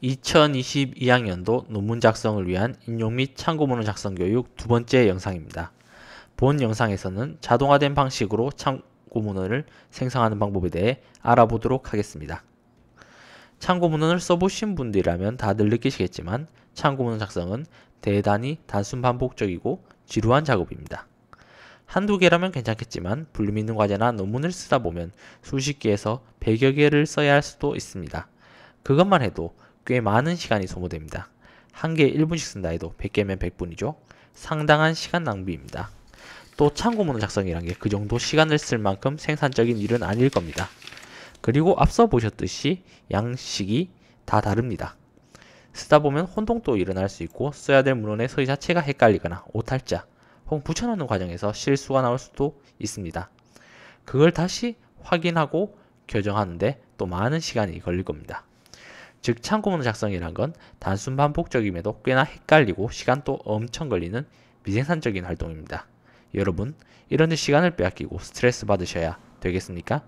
2022학년도 논문 작성을 위한 인용 및 참고문헌 작성 교육 두 번째 영상입니다. 본 영상에서는 자동화된 방식으로 참고문헌을 생성하는 방법에 대해 알아보도록 하겠습니다. 참고문헌을 써보신 분들이라면 다들 느끼시겠지만 참고문헌 작성은 대단히 단순 반복적이고 지루한 작업입니다. 한두 개라면 괜찮겠지만 볼륨 있는 과제나 논문을 쓰다 보면 수십 개에서 100여 개를 써야 할 수도 있습니다. 그것만 해도 꽤 많은 시간이 소모됩니다. 한 개에 1분씩 쓴다 해도 100개면 100분이죠. 상당한 시간 낭비입니다. 또 참고문헌 작성이란 게 그 정도 시간을 쓸 만큼 생산적인 일은 아닐 겁니다. 그리고 앞서 보셨듯이 양식이 다 다릅니다. 쓰다 보면 혼동도 일어날 수 있고 써야 될 문헌의 서의 자체가 헷갈리거나 오탈자 혹은 붙여넣는 과정에서 실수가 나올 수도 있습니다. 그걸 다시 확인하고 교정하는데 또 많은 시간이 걸릴 겁니다. 즉 참고문헌 작성이란 건 단순 반복적임에도 꽤나 헷갈리고 시간도 엄청 걸리는 비생산적인 활동입니다. 여러분, 이런 데 시간을 빼앗기고 스트레스 받으셔야 되겠습니까?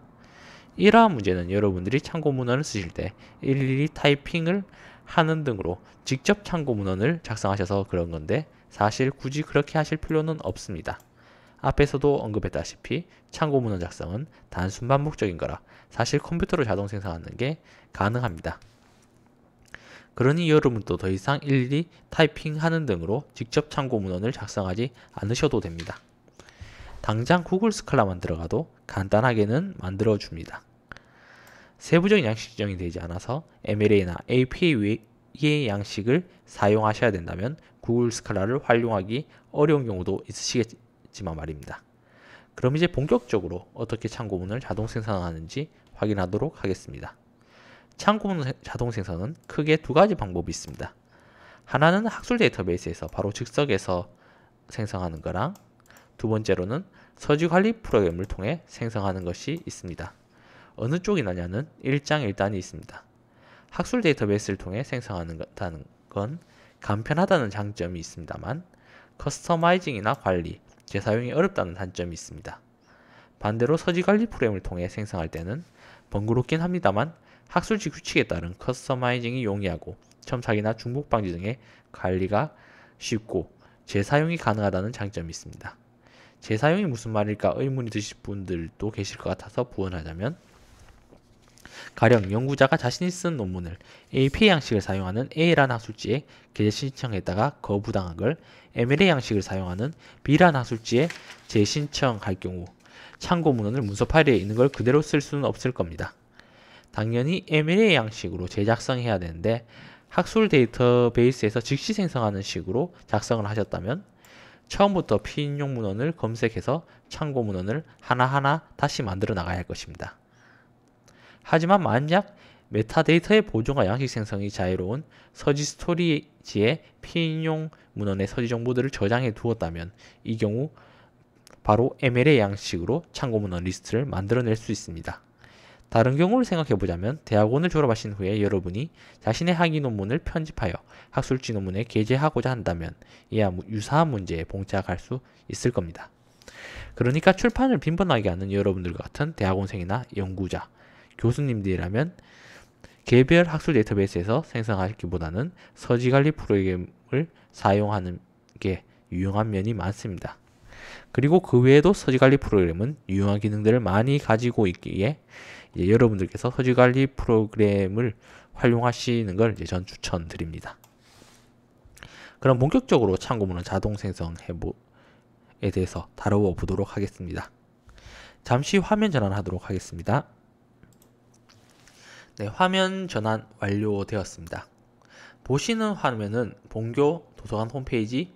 이러한 문제는 여러분들이 참고문헌을 쓰실 때 일일이 타이핑을 하는 등으로 직접 참고문헌을 작성하셔서 그런 건데 사실 굳이 그렇게 하실 필요는 없습니다. 앞에서도 언급했다시피 참고문헌 작성은 단순 반복적인 거라 사실 컴퓨터로 자동 생성하는 게 가능합니다. 그러니 여러분도 더 이상 일일이 타이핑하는 등으로 직접 참고문헌을 작성하지 않으셔도 됩니다. 당장 구글 스칼라만 들어가도 간단하게는 만들어줍니다. 세부적인 양식 지정이 되지 않아서 MLA나 APA 위의 양식을 사용하셔야 된다면 구글 스칼라를 활용하기 어려운 경우도 있으시겠지만 말입니다. 그럼 이제 본격적으로 어떻게 참고문을 자동 생성하는지 확인하도록 하겠습니다. 참고문헌 자동 생성은 크게 두 가지 방법이 있습니다. 하나는 학술 데이터베이스에서 바로 즉석에서 생성하는 거랑 두 번째로는 서지 관리 프로그램을 통해 생성하는 것이 있습니다. 어느 쪽이 나냐는 일장일단이 있습니다. 학술 데이터베이스를 통해 생성하는 건 간편하다는 장점이 있습니다만 커스터마이징이나 관리, 재사용이 어렵다는 단점이 있습니다. 반대로 서지 관리 프로그램을 통해 생성할 때는 번거롭긴 합니다만 학술지 규칙에 따른 커스터마이징이 용이하고 첨삭이나 중복 방지 등의 관리가 쉽고 재사용이 가능하다는 장점이 있습니다. 재사용이 무슨 말일까 의문이 드실 분들도 계실 것 같아서 부언하자면 가령 연구자가 자신이 쓴 논문을 APA 양식을 사용하는 A라는 학술지에 게재 신청했다가 거부당한 걸 MLA 양식을 사용하는 B라는 학술지에 재신청할 경우 참고문헌을 문서 파일에 있는 걸 그대로 쓸 수는 없을 겁니다. 당연히 MLA 양식으로 재작성해야 되는데 학술 데이터베이스에서 즉시 생성하는 식으로 작성을 하셨다면 처음부터 피인용 문헌을 검색해서 참고문헌을 하나하나 다시 만들어 나가야 할 것입니다. 하지만 만약 메타데이터의 보존과 양식 생성이 자유로운 서지 스토리지에 피인용 문헌의 서지 정보들을 저장해 두었다면 이 경우 바로 MLA 양식으로 참고문헌 리스트를 만들어낼 수 있습니다. 다른 경우를 생각해보자면 대학원을 졸업하신 후에 여러분이 자신의 학위 논문을 편집하여 학술지 논문에 게재하고자 한다면 이와 유사한 문제에 봉착할 수 있을 겁니다. 그러니까 출판을 빈번하게 하는 여러분들과 같은 대학원생이나 연구자, 교수님들이라면 개별 학술 데이터베이스에서 생성하기보다는 서지관리 프로그램을 사용하는 게 유용한 면이 많습니다. 그리고 그 외에도 서지관리 프로그램은 유용한 기능들을 많이 가지고 있기에 이제 여러분들께서 서지관리 프로그램을 활용하시는 걸 이제 전 추천드립니다. 그럼 본격적으로 참고문헌 자동 생성에 대해서 다루어 보도록 하겠습니다. 잠시 화면 전환하도록 하겠습니다. 네, 화면 전환 완료되었습니다. 보시는 화면은 본교 도서관 홈페이지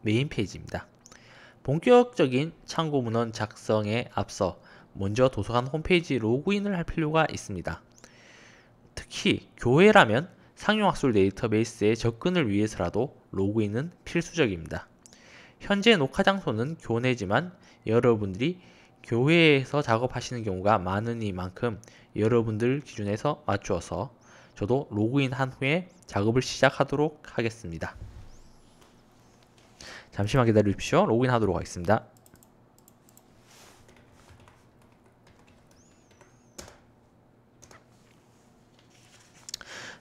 메인 페이지입니다. 본격적인 참고문헌 작성에 앞서 먼저 도서관 홈페이지 로그인을 할 필요가 있습니다. 특히 교회라면 상용학술 데이터베이스에 접근을 위해서라도 로그인은 필수적입니다. 현재 녹화 장소는 교내지만 여러분들이 교회에서 작업하시는 경우가 많으니만큼 여러분들 기준에서 맞추어서 저도 로그인한 후에 작업을 시작하도록 하겠습니다. 잠시만 기다려 주십시오. 로그인 하도록 하겠습니다.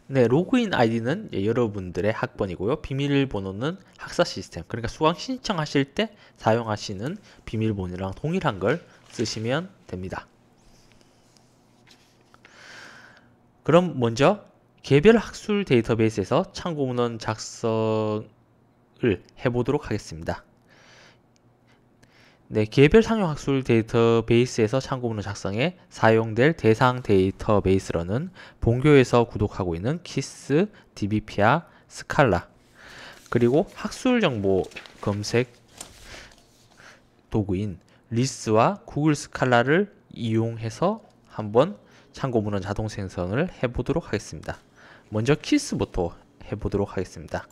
네, 로그인 아이디는 여러분들의 학번이고요. 비밀번호는 학사 시스템, 그러니까 수강 신청하실 때 사용하시는 비밀번호랑 동일한 걸 쓰시면 됩니다. 그럼 먼저 개별 학술 데이터베이스에서 참고문헌 작성을 해보도록 하겠습니다. 네, 개별 상용 학술 데이터베이스에서 참고문헌 작성에 사용될 대상 데이터베이스로는 본교에서 구독하고 있는 키스, DBpeer, 스칼라, 그리고 학술 정보 검색 도구인 리스와 구글 스칼라를 이용해서 한번 참고문헌 자동 생성을 해보도록 하겠습니다. 먼저 키스부터 해보도록 하겠습니다.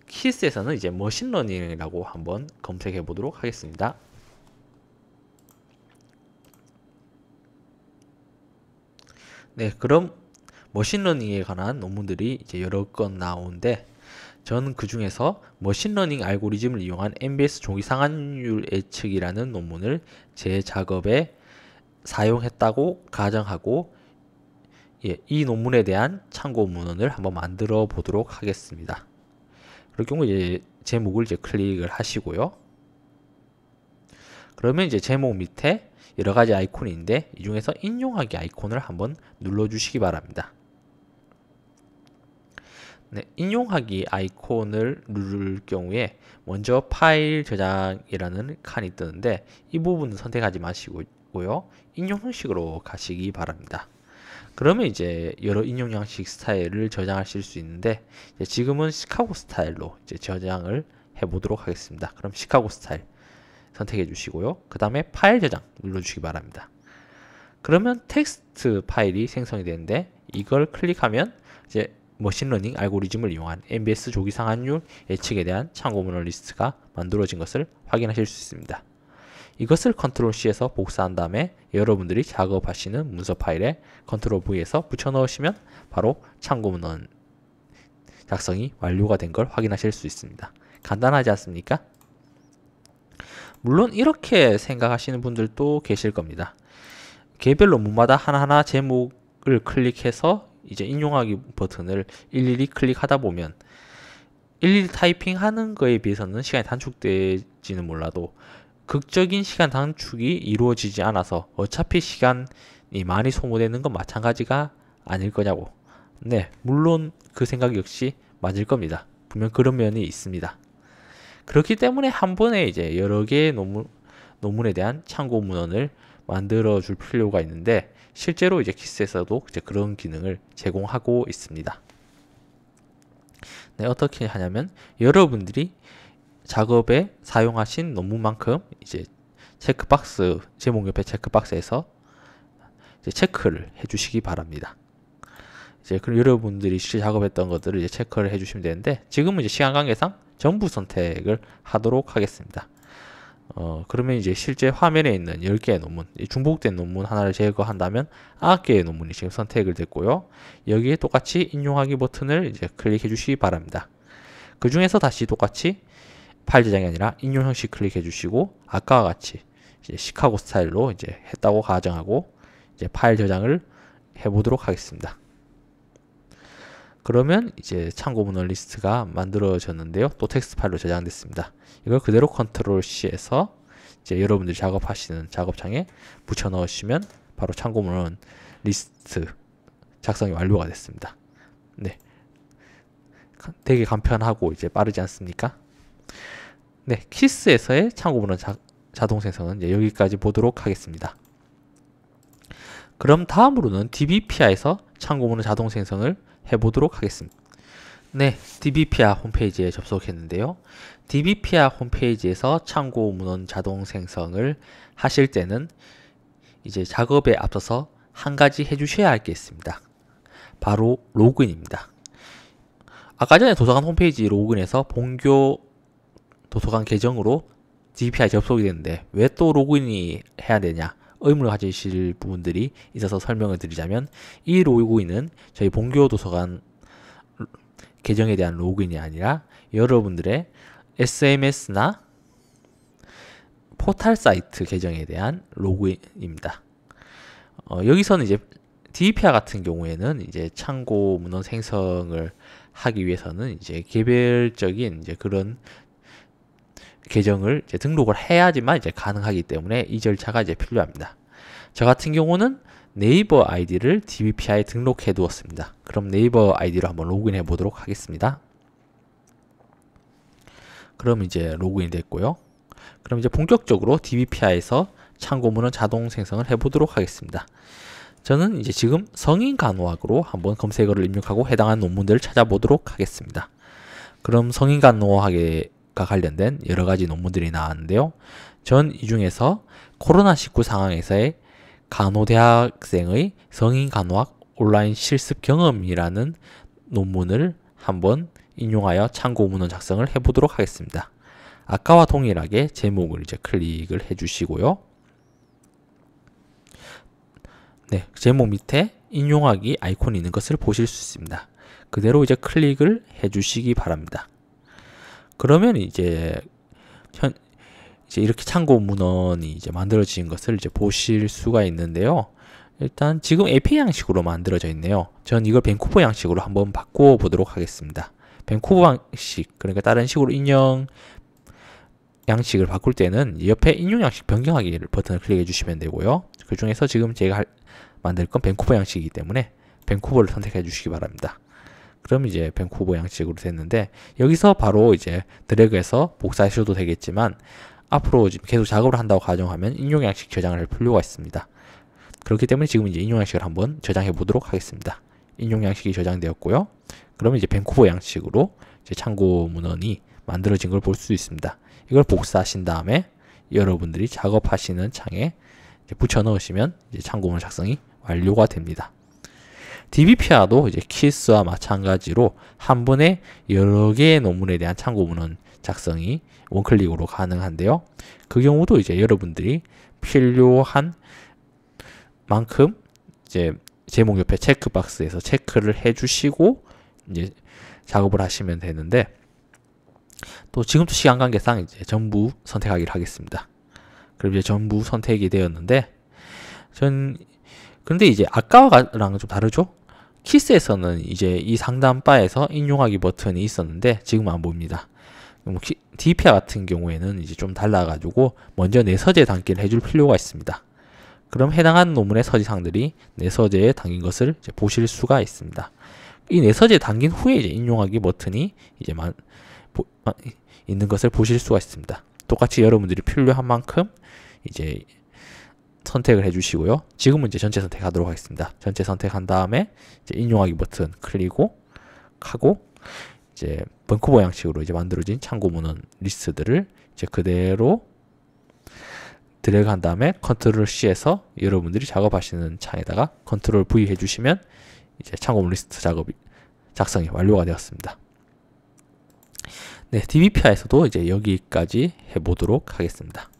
키스에서는 이제 머신러닝이라고 한번 검색해 보도록 하겠습니다. 네, 그럼 머신러닝에 관한 논문들이 이제 여러 건 나오는데, 저는 그 중에서 머신러닝 알고리즘을 이용한 MBS 조기 상한율 예측이라는 논문을 제 작업에 사용했다고 가정하고, 이 논문에 대한 참고 문헌을 한번 만들어 보도록 하겠습니다. 그럴 경우 이제 제목을 이제 클릭을 하시고요. 그러면 이제 제목 밑에 여러 가지 아이콘이 있는데, 이 중에서 인용하기 아이콘을 한번 눌러 주시기 바랍니다. 네, 인용하기 아이콘을 누를 경우에 먼저 파일 저장이라는 칸이 뜨는데, 이 부분은 선택하지 마시고요. 인용 형식으로 가시기 바랍니다. 그러면 이제 여러 인용 양식 스타일을 저장하실 수 있는데, 지금은 시카고 스타일로 이제 저장을 해보도록 하겠습니다. 그럼 시카고 스타일 선택해 주시고요. 그 다음에 파일 저장 눌러주시기 바랍니다. 그러면 텍스트 파일이 생성이 되는데, 이걸 클릭하면 이제 머신러닝 알고리즘을 이용한 MBS 조기 상한율 예측에 대한 참고문헌 리스트가 만들어진 것을 확인하실 수 있습니다. 이것을 컨트롤 C에서 복사한 다음에 여러분들이 작업하시는 문서 파일에 컨트롤 V에서 붙여 넣으시면 바로 참고문헌 작성이 완료가 된 걸 확인하실 수 있습니다. 간단하지 않습니까? 물론 이렇게 생각하시는 분들도 계실 겁니다. 개별 논문마다 하나하나 제목을 클릭해서 이제 인용하기 버튼을 일일이 클릭하다 보면 일일이 타이핑하는 거에 비해서는 시간이 단축되지는 몰라도 극적인 시간 단축이 이루어지지 않아서 어차피 시간이 많이 소모되는 건 마찬가지가 아닐 거냐고. 네, 물론 그 생각 역시 맞을 겁니다. 분명 그런 면이 있습니다. 그렇기 때문에 한 번에 이제 여러 개의 논문에 대한 참고 문헌을 만들어 줄 필요가 있는데, 실제로 이제 키스에서도 이제 그런 기능을 제공하고 있습니다. 네, 어떻게 하냐면 여러분들이 작업에 사용하신 논문만큼 이제 체크박스, 제목 옆에 체크박스에서 이제 체크를 해주시기 바랍니다. 이제 그럼 여러분들이 실제 작업했던 것들을 이제 체크를 해주시면 되는데, 지금은 이제 시간 관계상 전부 선택을 하도록 하겠습니다. 그러면 이제 실제 화면에 있는 10개의 논문, 중복된 논문 하나를 제거한다면 9개의 논문이 지금 선택을 됐고요. 여기에 똑같이 인용하기 버튼을 이제 클릭해 주시기 바랍니다. 그 중에서 다시 똑같이 파일 저장이 아니라 인용 형식 클릭해 주시고, 아까와 같이 이제 시카고 스타일로 이제 했다고 가정하고 이제 파일 저장을 해 보도록 하겠습니다. 그러면 이제 참고 문헌 리스트가 만들어졌는데요. 또 텍스트 파일로 저장됐습니다. 이걸 그대로 컨트롤 C에서 이제 여러분들이 작업하시는 작업창에 붙여 넣으시면 바로 참고 문헌 리스트 작성이 완료가 됐습니다. 네, 되게 간편하고 이제 빠르지 않습니까? 네, 키스에서의 참고 문헌 자동 생성은 이제 여기까지 보도록 하겠습니다. 그럼 다음으로는 DBpeer에서 참고 문헌 자동 생성을 해보도록 하겠습니다. 네, DBpeer 홈페이지에 접속했는데요. DBpeer 홈페이지에서 참고 문헌 자동 생성을 하실 때는 이제 작업에 앞서서 한 가지 해주셔야 할 게 있습니다. 바로 로그인입니다. 아까 전에 도서관 홈페이지 로그인해서 본교 도서관 계정으로 DBpeer 접속이 됐는데 왜 또 로그인이 해야 되냐 의문을 가지실 부분들이 있어서 설명을 드리자면, 이 로그인은 저희 본교 도서관 계정에 대한 로그인이 아니라 여러분들의 SMS나 포털 사이트 계정에 대한 로그인입니다. 여기서는 이제 DBPR 같은 경우에는 이제 창고 문헌 생성을 하기 위해서는 이제 개별적인 이제 그런 계정을 이제 등록을 해야지만 이제 가능하기 때문에 이 절차가 이제 필요합니다. 저 같은 경우는 네이버 아이디를 DBPR에 등록해 두었습니다. 그럼 네이버 아이디로 한번 로그인해 보도록 하겠습니다. 그럼 이제 로그인 됐고요. 그럼 이제 본격적으로 DBPR에서 창고 문헌 자동 생성을 해 보도록 하겠습니다. 저는 이제 지금 성인 간호학으로 한번 검색어를 입력하고 해당하는 논문들을 찾아보도록 하겠습니다. 그럼 성인 간호학과 관련된 여러 가지 논문들이 나왔는데요. 전 이 중에서 코로나19 상황에서의 간호대학생의 성인 간호학 온라인 실습 경험이라는 논문을 한번 인용하여 참고 문헌 작성을 해보도록 하겠습니다. 아까와 동일하게 제목을 이제 클릭을 해주시고요. 네, 제목 밑에 인용하기 아이콘이 있는 것을 보실 수 있습니다. 그대로 이제 클릭을 해주시기 바랍니다. 그러면 이제 이렇게 참고 문헌이 이제 만들어진 것을 이제 보실 수가 있는데요. 일단 지금 API 양식으로 만들어져 있네요. 전 이걸 밴쿠버 양식으로 한번 바꾸어 보도록 하겠습니다. 밴쿠버 양식, 그러니까 다른 식으로 인용 양식을 바꿀 때는 옆에 인용 양식 변경하기 버튼을 클릭해 주시면 되고요. 그 중에서 지금 제가 만들 건 밴쿠버 양식이기 때문에 밴쿠버를 선택해 주시기 바랍니다. 그럼 이제 밴쿠버 양식으로 됐는데 여기서 바로 이제 드래그해서 복사하셔도 되겠지만 앞으로 계속 작업을 한다고 가정하면 인용 양식 저장을 할 필요가 있습니다. 그렇기 때문에 지금 이제 인용 양식을 한번 저장해 보도록 하겠습니다. 인용 양식이 저장되었고요. 그러면 이제 밴쿠버 양식으로 이제 참고 문헌이 만들어진 걸 볼 수 있습니다. 이걸 복사하신 다음에 여러분들이 작업하시는 창에 붙여 넣으시면 이제 참고 문헌 작성이 완료가 됩니다. DBPR도 이제 키스와 마찬가지로 한 번에 여러 개의 논문에 대한 참고 문헌 작성이 원클릭으로 가능한데요. 그 경우도 이제 여러분들이 필요한 만큼 이제 제목 옆에 체크박스에서 체크를 해주시고 이제 작업을 하시면 되는데 또 지금도 시간 관계상 이제 전부 선택하기를 하겠습니다. 그럼 이제 전부 선택이 되었는데 그런데 이제 아까와랑 좀 다르죠? 키스에서는 이제 이 상단 바에서 인용하기 버튼이 있었는데 지금은 안 보입니다. DBPR 같은 경우에는 이제 좀 달라가지고 먼저 내 서재에 담기를 해줄 필요가 있습니다. 그럼 해당하는 논문의 서지상들이 내 서재에 담긴 것을 이제 보실 수가 있습니다. 이 내 서재에 담긴 후에 이제 인용하기 버튼이 이제 있는 것을 보실 수가 있습니다. 똑같이 여러분들이 필요한 만큼 이제 선택을 해주시고요. 지금은 이제 전체 선택하도록 하겠습니다. 전체 선택한 다음에 이제 인용하기 버튼 클릭하고 이제 밴쿠버 양식으로 이제 만들어진 참고 문헌 리스트들을 이제 그대로 드래그한 다음에 컨트롤 C에서 여러분들이 작업하시는 창에다가 컨트롤 V 해주시면 이제 참고 문헌 리스트 작성이 완료가 되었습니다. 네, DBPR에서도 이제 여기까지 해보도록 하겠습니다.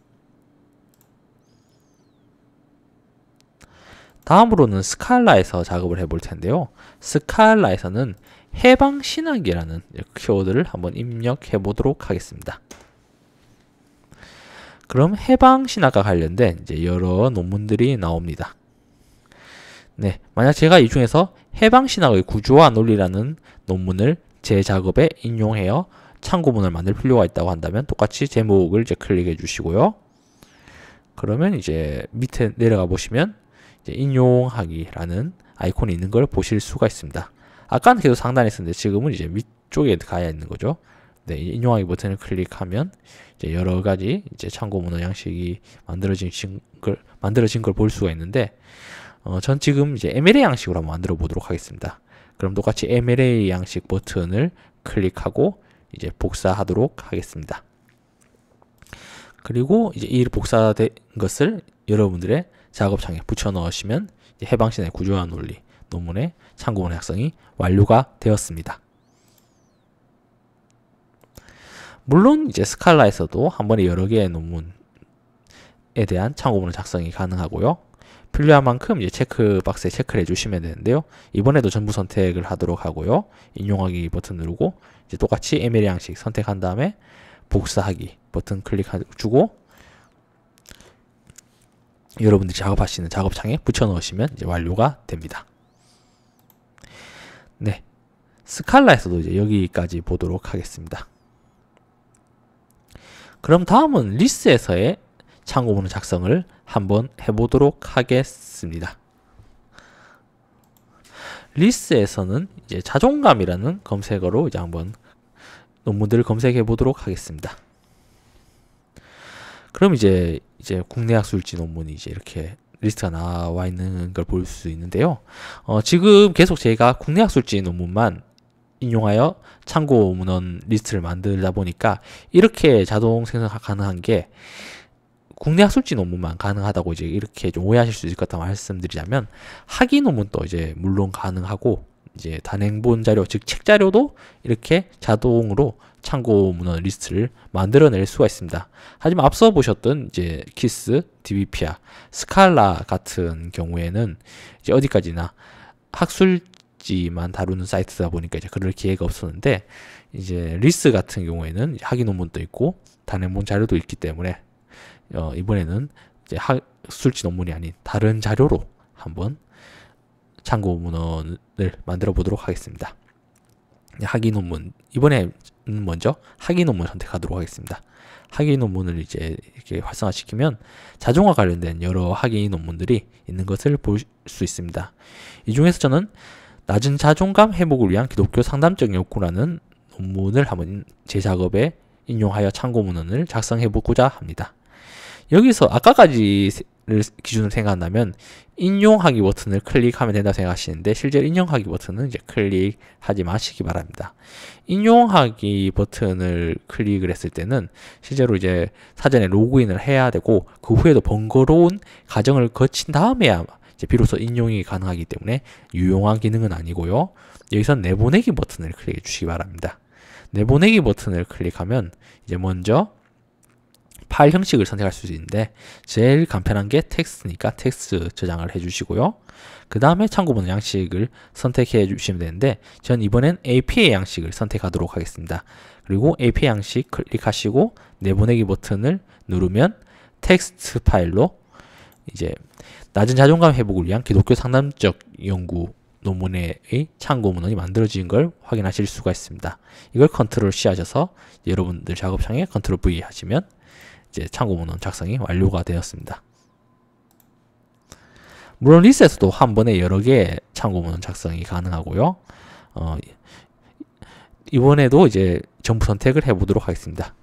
다음으로는 스칼라에서 작업을 해볼 텐데요. 스칼라에서는 해방신학이라는 키워드를 한번 입력해 보도록 하겠습니다. 그럼 해방신학과 관련된 이제 여러 논문들이 나옵니다. 네, 만약 제가 이 중에서 해방신학의 구조와 논리라는 논문을 제 작업에 인용하여 참고문을 만들 필요가 있다고 한다면 똑같이 제목을 이제 클릭해 주시고요. 그러면 이제 밑에 내려가 보시면 이제 인용하기라는 아이콘이 있는 걸 보실 수가 있습니다. 아까는 계속 상단에 있었는데 지금은 이제 위쪽에 가야 있는 거죠. 네, 인용하기 버튼을 클릭하면 이제 여러 가지 이제 참고 문헌 양식이 만들어진 걸 볼 수가 있는데, 전 지금 이제 MLA 양식으로 한번 만들어 보도록 하겠습니다. 그럼 똑같이 MLA 양식 버튼을 클릭하고 이제 복사하도록 하겠습니다. 그리고 이제 이 복사된 것을 여러분들의 작업창에 붙여 넣으시면 해방신의 구조와 논리 논문의 참고문헌 작성이 완료가 되었습니다. 물론 이제 스칼라에서도 한 번에 여러 개의 논문에 대한 참고문헌 작성이 가능하고요. 필요한 만큼 이제 체크박스에 체크를 해주시면 되는데요. 이번에도 전부 선택을 하도록 하고요. 인용하기 버튼 누르고 이제 똑같이 ML 양식 선택한 다음에 복사하기 버튼 클릭해주고 여러분들이 작업하시는 작업창에 붙여 넣으시면 이제 완료가 됩니다. 네. 스칼라에서도 이제 여기까지 보도록 하겠습니다. 그럼 다음은 리스에서의 참고문헌 작성을 한번 해보도록 하겠습니다. 리스에서는 이제 자존감이라는 검색어로 이제 한번 논문들을 검색해 보도록 하겠습니다. 그럼 이제 국내 학술지 논문이 이제 이렇게 리스트가 나와 있는 걸 볼 수 있는데요. 지금 계속 제가 국내 학술지 논문만 인용하여 참고 문헌 리스트를 만들다 보니까 이렇게 자동 생성 가능한 게 국내 학술지 논문만 가능하다고 이제 이렇게 좀 오해하실 수 있을 것 같다 말씀드리자면 학위 논문도 이제 물론 가능하고 이제 단행본 자료 즉 책 자료도 이렇게 자동으로 참고 문헌 리스트를 만들어낼 수가 있습니다. 하지만 앞서 보셨던 이제 키스, DBP야, 스칼라 같은 경우에는 이제 어디까지나 학술지만 다루는 사이트다 보니까 이제 그럴 기회가 없었는데 이제 리스 같은 경우에는 학위 논문도 있고 단행본 자료도 있기 때문에 이번에는 이제 학술지 논문이 아닌 다른 자료로 한번 참고 문헌을 만들어 보도록 하겠습니다. 학위 논문 이번에는 먼저 학위 논문 선택하도록 하겠습니다. 학위 논문을 이제 이렇게 활성화시키면 자동화 관련된 여러 학위 논문들이 있는 것을 볼 수 있습니다. 이 중에서 저는 낮은 자존감 회복을 위한 기독교 상담적 욕구라는 논문을 한번 제 작업에 인용하여 참고 문헌을 작성해 보고자 합니다. 여기서 아까까지를 기준으로 생각한다면 인용하기 버튼을 클릭하면 된다고 생각하시는데 실제로 인용하기 버튼은 이제 클릭하지 마시기 바랍니다. 인용하기 버튼을 클릭을 했을 때는 실제로 이제 사전에 로그인을 해야 되고 그 후에도 번거로운 과정을 거친 다음에야 이제 비로소 인용이 가능하기 때문에 유용한 기능은 아니고요. 여기서 내보내기 버튼을 클릭해 주시기 바랍니다. 내보내기 버튼을 클릭하면 이제 먼저 파일 형식을 선택할 수 있는데 제일 간편한 게 텍스트니까 텍스트 저장을 해주시고요. 그 다음에 참고문헌 양식을 선택해 주시면 되는데 전 이번엔 APA 양식을 선택하도록 하겠습니다. 그리고 APA 양식 클릭하시고 내보내기 버튼을 누르면 텍스트 파일로 이제 낮은 자존감 회복을 위한 기독교 상담적 연구 논문의 참고문헌이 만들어진 걸 확인하실 수가 있습니다. 이걸 컨트롤 C 하셔서 여러분들 작업창에 컨트롤 V 하시면 이제 참고문헌 작성이 완료가 되었습니다. 물론 리스에서도 한 번에 여러 개의 참고문헌 작성이 가능하고요. 이번에도 이제 전부 선택을 해보도록 하겠습니다.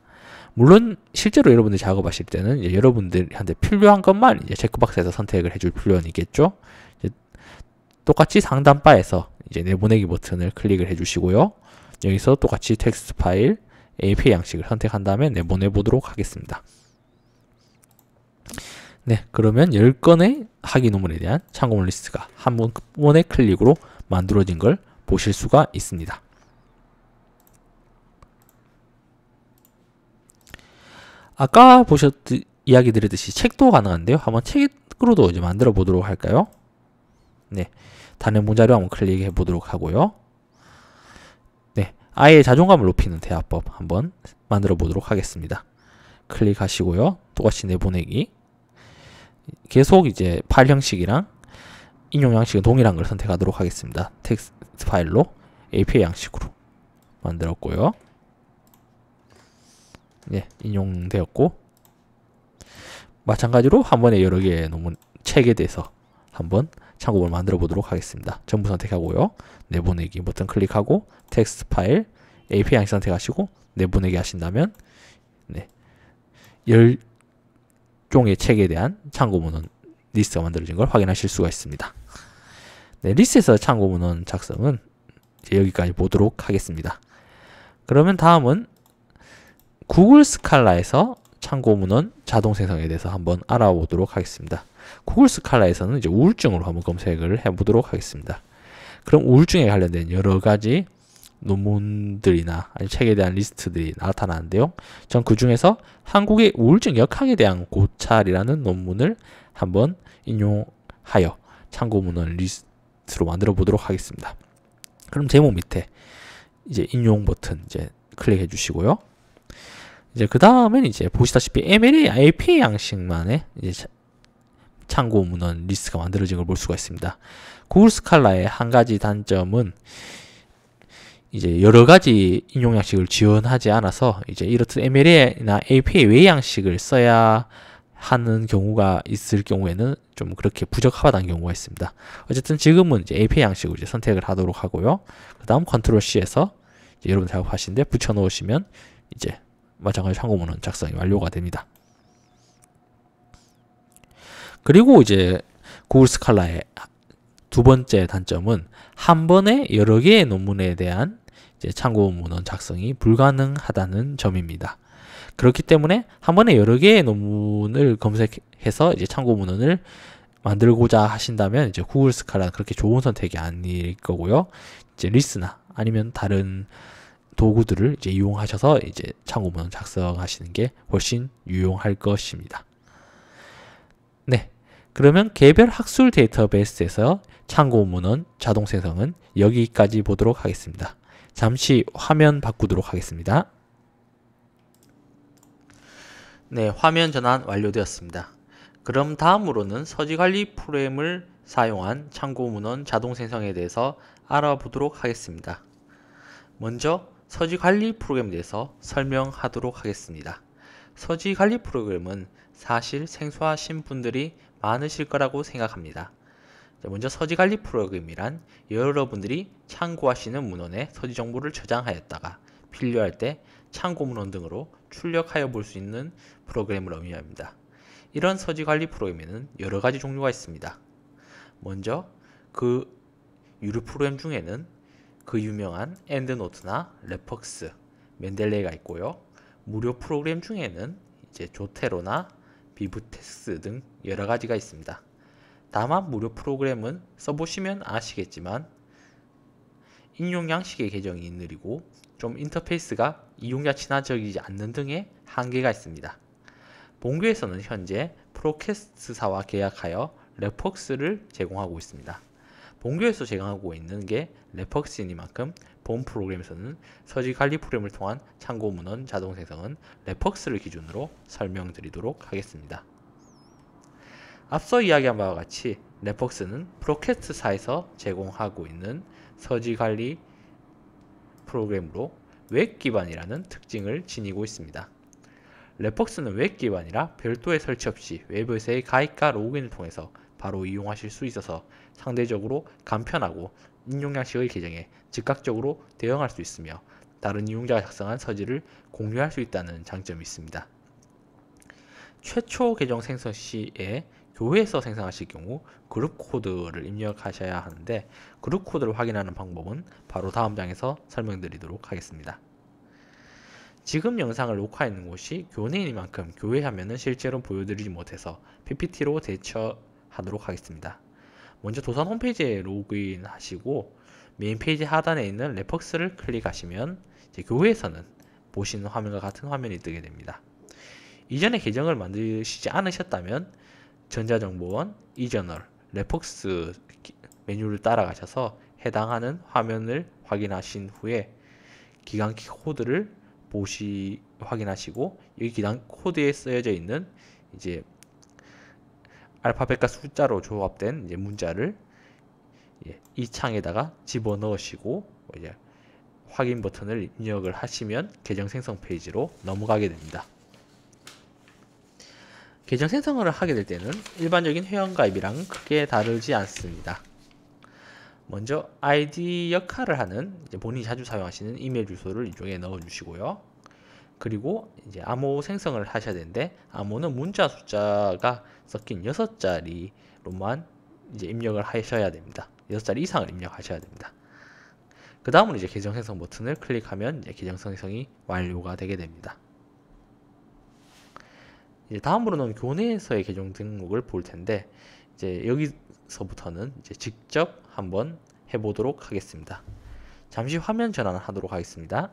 물론 실제로 여러분들이 작업하실 때는 이제 여러분들한테 필요한 것만 이제 체크박스에서 선택을 해줄 필요는 있겠죠. 이제 똑같이 상단바에서 이제 내보내기 버튼을 클릭을 해주시고요. 여기서 똑같이 텍스트 파일 APA 양식을 선택한 다음에 내보내 보도록 하겠습니다. 네, 그러면 10건의 학위 논문에 대한 참고문 리스트가 한 번의 클릭으로 만들어진 걸 보실 수가 있습니다. 아까 이야기 드렸듯이 책도 가능한데요. 한번 책으로도 이제 만들어 보도록 할까요? 네, 단행본 자료 한번 클릭해 보도록 하고요. 네, 아이의 자존감을 높이는 대화법 한번 만들어 보도록 하겠습니다. 클릭하시고요. 똑같이 내보내기. 계속 이제 파일 형식이랑 인용 양식은 동일한 걸 선택하도록 하겠습니다. 텍스트 파일로 APA 양식으로 만들었고요. 네, 인용되었고 마찬가지로 한 번에 여러 개의 논문 책에 대해서 한번 참고문을 만들어 보도록 하겠습니다. 전부 선택하고요. 내보내기 버튼 클릭하고 텍스트 파일 APA 양식 선택하시고 내보내기 하신다면 네, 10종의 책에 대한 참고문헌 리스트가 만들어진 걸 확인하실 수가 있습니다. 네, 리스트에서 참고문헌 작성은 이제 여기까지 보도록 하겠습니다. 그러면 다음은 구글 스칼라에서 참고문헌 자동 생성에 대해서 한번 알아보도록 하겠습니다. 구글 스칼라에서는 이제 우울증으로 한번 검색을 해보도록 하겠습니다. 그럼 우울증에 관련된 여러 가지 논문들이나 아니면 책에 대한 리스트들이 나타나는데요. 전 그 중에서 한국의 우울증 역학에 대한 고찰이라는 논문을 한번 인용하여 참고문헌 리스트로 만들어 보도록 하겠습니다. 그럼 제목 밑에 이제 인용 버튼 이제 클릭해 주시고요. 이제 그 다음엔 이제 보시다시피 MLA, APA 양식만의 이제 참고 문헌 리스트가 만들어진 걸 볼 수가 있습니다. 구글 스칼라의 한 가지 단점은 이제 여러 가지 인용 양식을 지원하지 않아서 이제 이렇듯 MLA나 APA 외의 양식을 써야 하는 경우가 있을 경우에는 좀 그렇게 부적합하다는 경우가 있습니다. 어쨌든 지금은 이제 APA 양식으로 이제 선택을 하도록 하고요. 그 다음 컨트롤 C에서 여러분 작업하시는데 붙여 놓으시면 이제 마찬가지로 참고문헌 작성이 완료가 됩니다. 그리고 이제 구글 스칼라의 두 번째 단점은 한 번에 여러 개의 논문에 대한 이제 참고문헌 작성이 불가능하다는 점입니다. 그렇기 때문에 한 번에 여러 개의 논문을 검색해서 이제 참고문헌을 만들고자 하신다면 이제 구글 스칼라는 그렇게 좋은 선택이 아닐 거고요. 이제 리스나 아니면 다른 도구들을 이제 이용하셔서 이제 참고문헌 작성하시는 게 훨씬 유용할 것입니다. 네. 그러면 개별 학술 데이터베이스에서 참고문헌 자동 생성은 여기까지 보도록 하겠습니다. 잠시 화면 바꾸도록 하겠습니다. 네, 화면 전환 완료되었습니다. 그럼 다음으로는 서지관리 프로그램을 사용한 참고문헌 자동 생성에 대해서 알아보도록 하겠습니다. 먼저 서지관리 프로그램에 대해서 설명하도록 하겠습니다. 서지관리 프로그램은 사실 생소하신 분들이 많으실 거라고 생각합니다. 먼저 서지관리 프로그램이란 여러분들이 참고하시는 문헌에 서지 정보를 저장하였다가 필요할 때 참고문헌 등으로 출력하여 볼 수 있는 프로그램을 의미합니다. 이런 서지관리 프로그램에는 여러가지 종류가 있습니다. 먼저 그 유료 프로그램 중에는 그 유명한 엔드노트나 레퍽스, 멘델레이가 있고요. 무료 프로그램 중에는 이제 조테로나 비브텍스 등 여러가지가 있습니다. 다만 무료 프로그램은 써보시면 아시겠지만 인용 양식의 개정이 느리고 좀 인터페이스가 이용자 친화적이지 않는 등의 한계가 있습니다. 본교에서는 현재 프로캐스트사와 계약하여 레퍽스를 제공하고 있습니다. 본교에서 제공하고 있는 게 레퍽스이니만큼 본 프로그램에서는 서지관리 프로그램을 통한 참고문헌 자동 생성은 레퍽스를 기준으로 설명드리도록 하겠습니다. 앞서 이야기한 바와 같이 레퍽스는 프로캐스트사에서 제공하고 있는 서지관리 프로그램으로 웹 기반이라는 특징을 지니고 있습니다. 레퍽스는 웹 기반이라 별도의 설치 없이 웹에서의 가입과 로그인을 통해서 바로 이용하실 수 있어서 상대적으로 간편하고 인용 양식의 개정에 즉각적으로 대응할 수 있으며 다른 이용자가 작성한 서지를 공유할 수 있다는 장점이 있습니다. 최초 계정 생성 시에 교회에서 생성하실 경우 그룹 코드를 입력하셔야 하는데 그룹 코드를 확인하는 방법은 바로 다음 장에서 설명드리도록 하겠습니다. 지금 영상을 녹화했는 곳이 교내이니만큼 교회 화면은 실제로 보여드리지 못해서 PPT로 대처하도록 하겠습니다. 먼저 도산 홈페이지에 로그인 하시고 메인 페이지 하단에 있는 레퍽스를 클릭하시면 이제 교회에서는 보시는 화면과 같은 화면이 뜨게 됩니다. 이전에 계정을 만드시지 않으셨다면 전자정보원, 이저널, 레퍽스 메뉴를 따라가셔서 해당하는 화면을 확인하신 후에 기간 코드를 확인하시고 이 기간 코드에 쓰여져 있는 이제 알파벳과 숫자로 조합된 이제 문자를 이 창에다가 집어 넣으시고 이제 확인 버튼을 입력을 하시면 계정 생성 페이지로 넘어가게 됩니다. 계정 생성을 하게 될 때는 일반적인 회원가입이랑 크게 다르지 않습니다. 먼저 아이디 역할을 하는 본인이 자주 사용하시는 이메일 주소를 이쪽에 넣어 주시고요. 그리고 이제 암호 생성을 하셔야 되는데 암호는 문자 숫자가 섞인 6자리로만 이제 입력을 하셔야 됩니다. 6자리 이상을 입력하셔야 됩니다. 그 다음으로 이제 계정 생성 버튼을 클릭하면 이제 계정 생성이 완료가 되게 됩니다. 이제 다음으로는 교내에서의 계정 등록을 볼 텐데 이제 여기서부터는 이제 직접 한번 해보도록 하겠습니다. 잠시 화면 전환하도록 하겠습니다.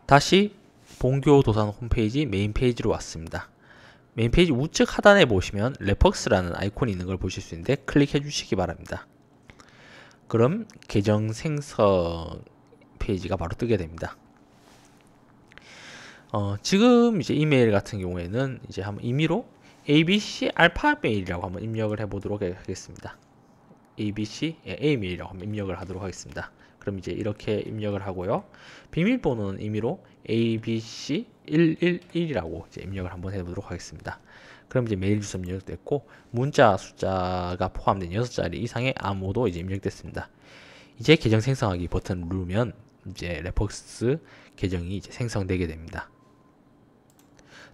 다시 본교 도산 홈페이지 메인 페이지로 왔습니다. 메인 페이지 우측 하단에 보시면 레퍽스라는 아이콘이 있는 걸 보실 수 있는데 클릭해 주시기 바랍니다. 그럼 계정 생성 페이지가 바로 뜨게 됩니다. 지금 이제 이메일 같은 경우에는 이제 한번 임의로 abc 알파 메일이라고 한번 입력을 해보도록 하겠습니다. abc A 메일이라고 한번 입력을 하도록 하겠습니다. 그럼 이제 이렇게 입력을 하고요. 비밀번호는 임의로 abc111이라고 이제 입력을 한번 해보도록 하겠습니다. 그럼 이제 메일 주소 입력됐고 문자 숫자가 포함된 6자리 이상의 암호도 이제 입력됐습니다. 이제 계정 생성하기 버튼을 누르면 이제 레퍽스 계정이 이제 생성되게 됩니다.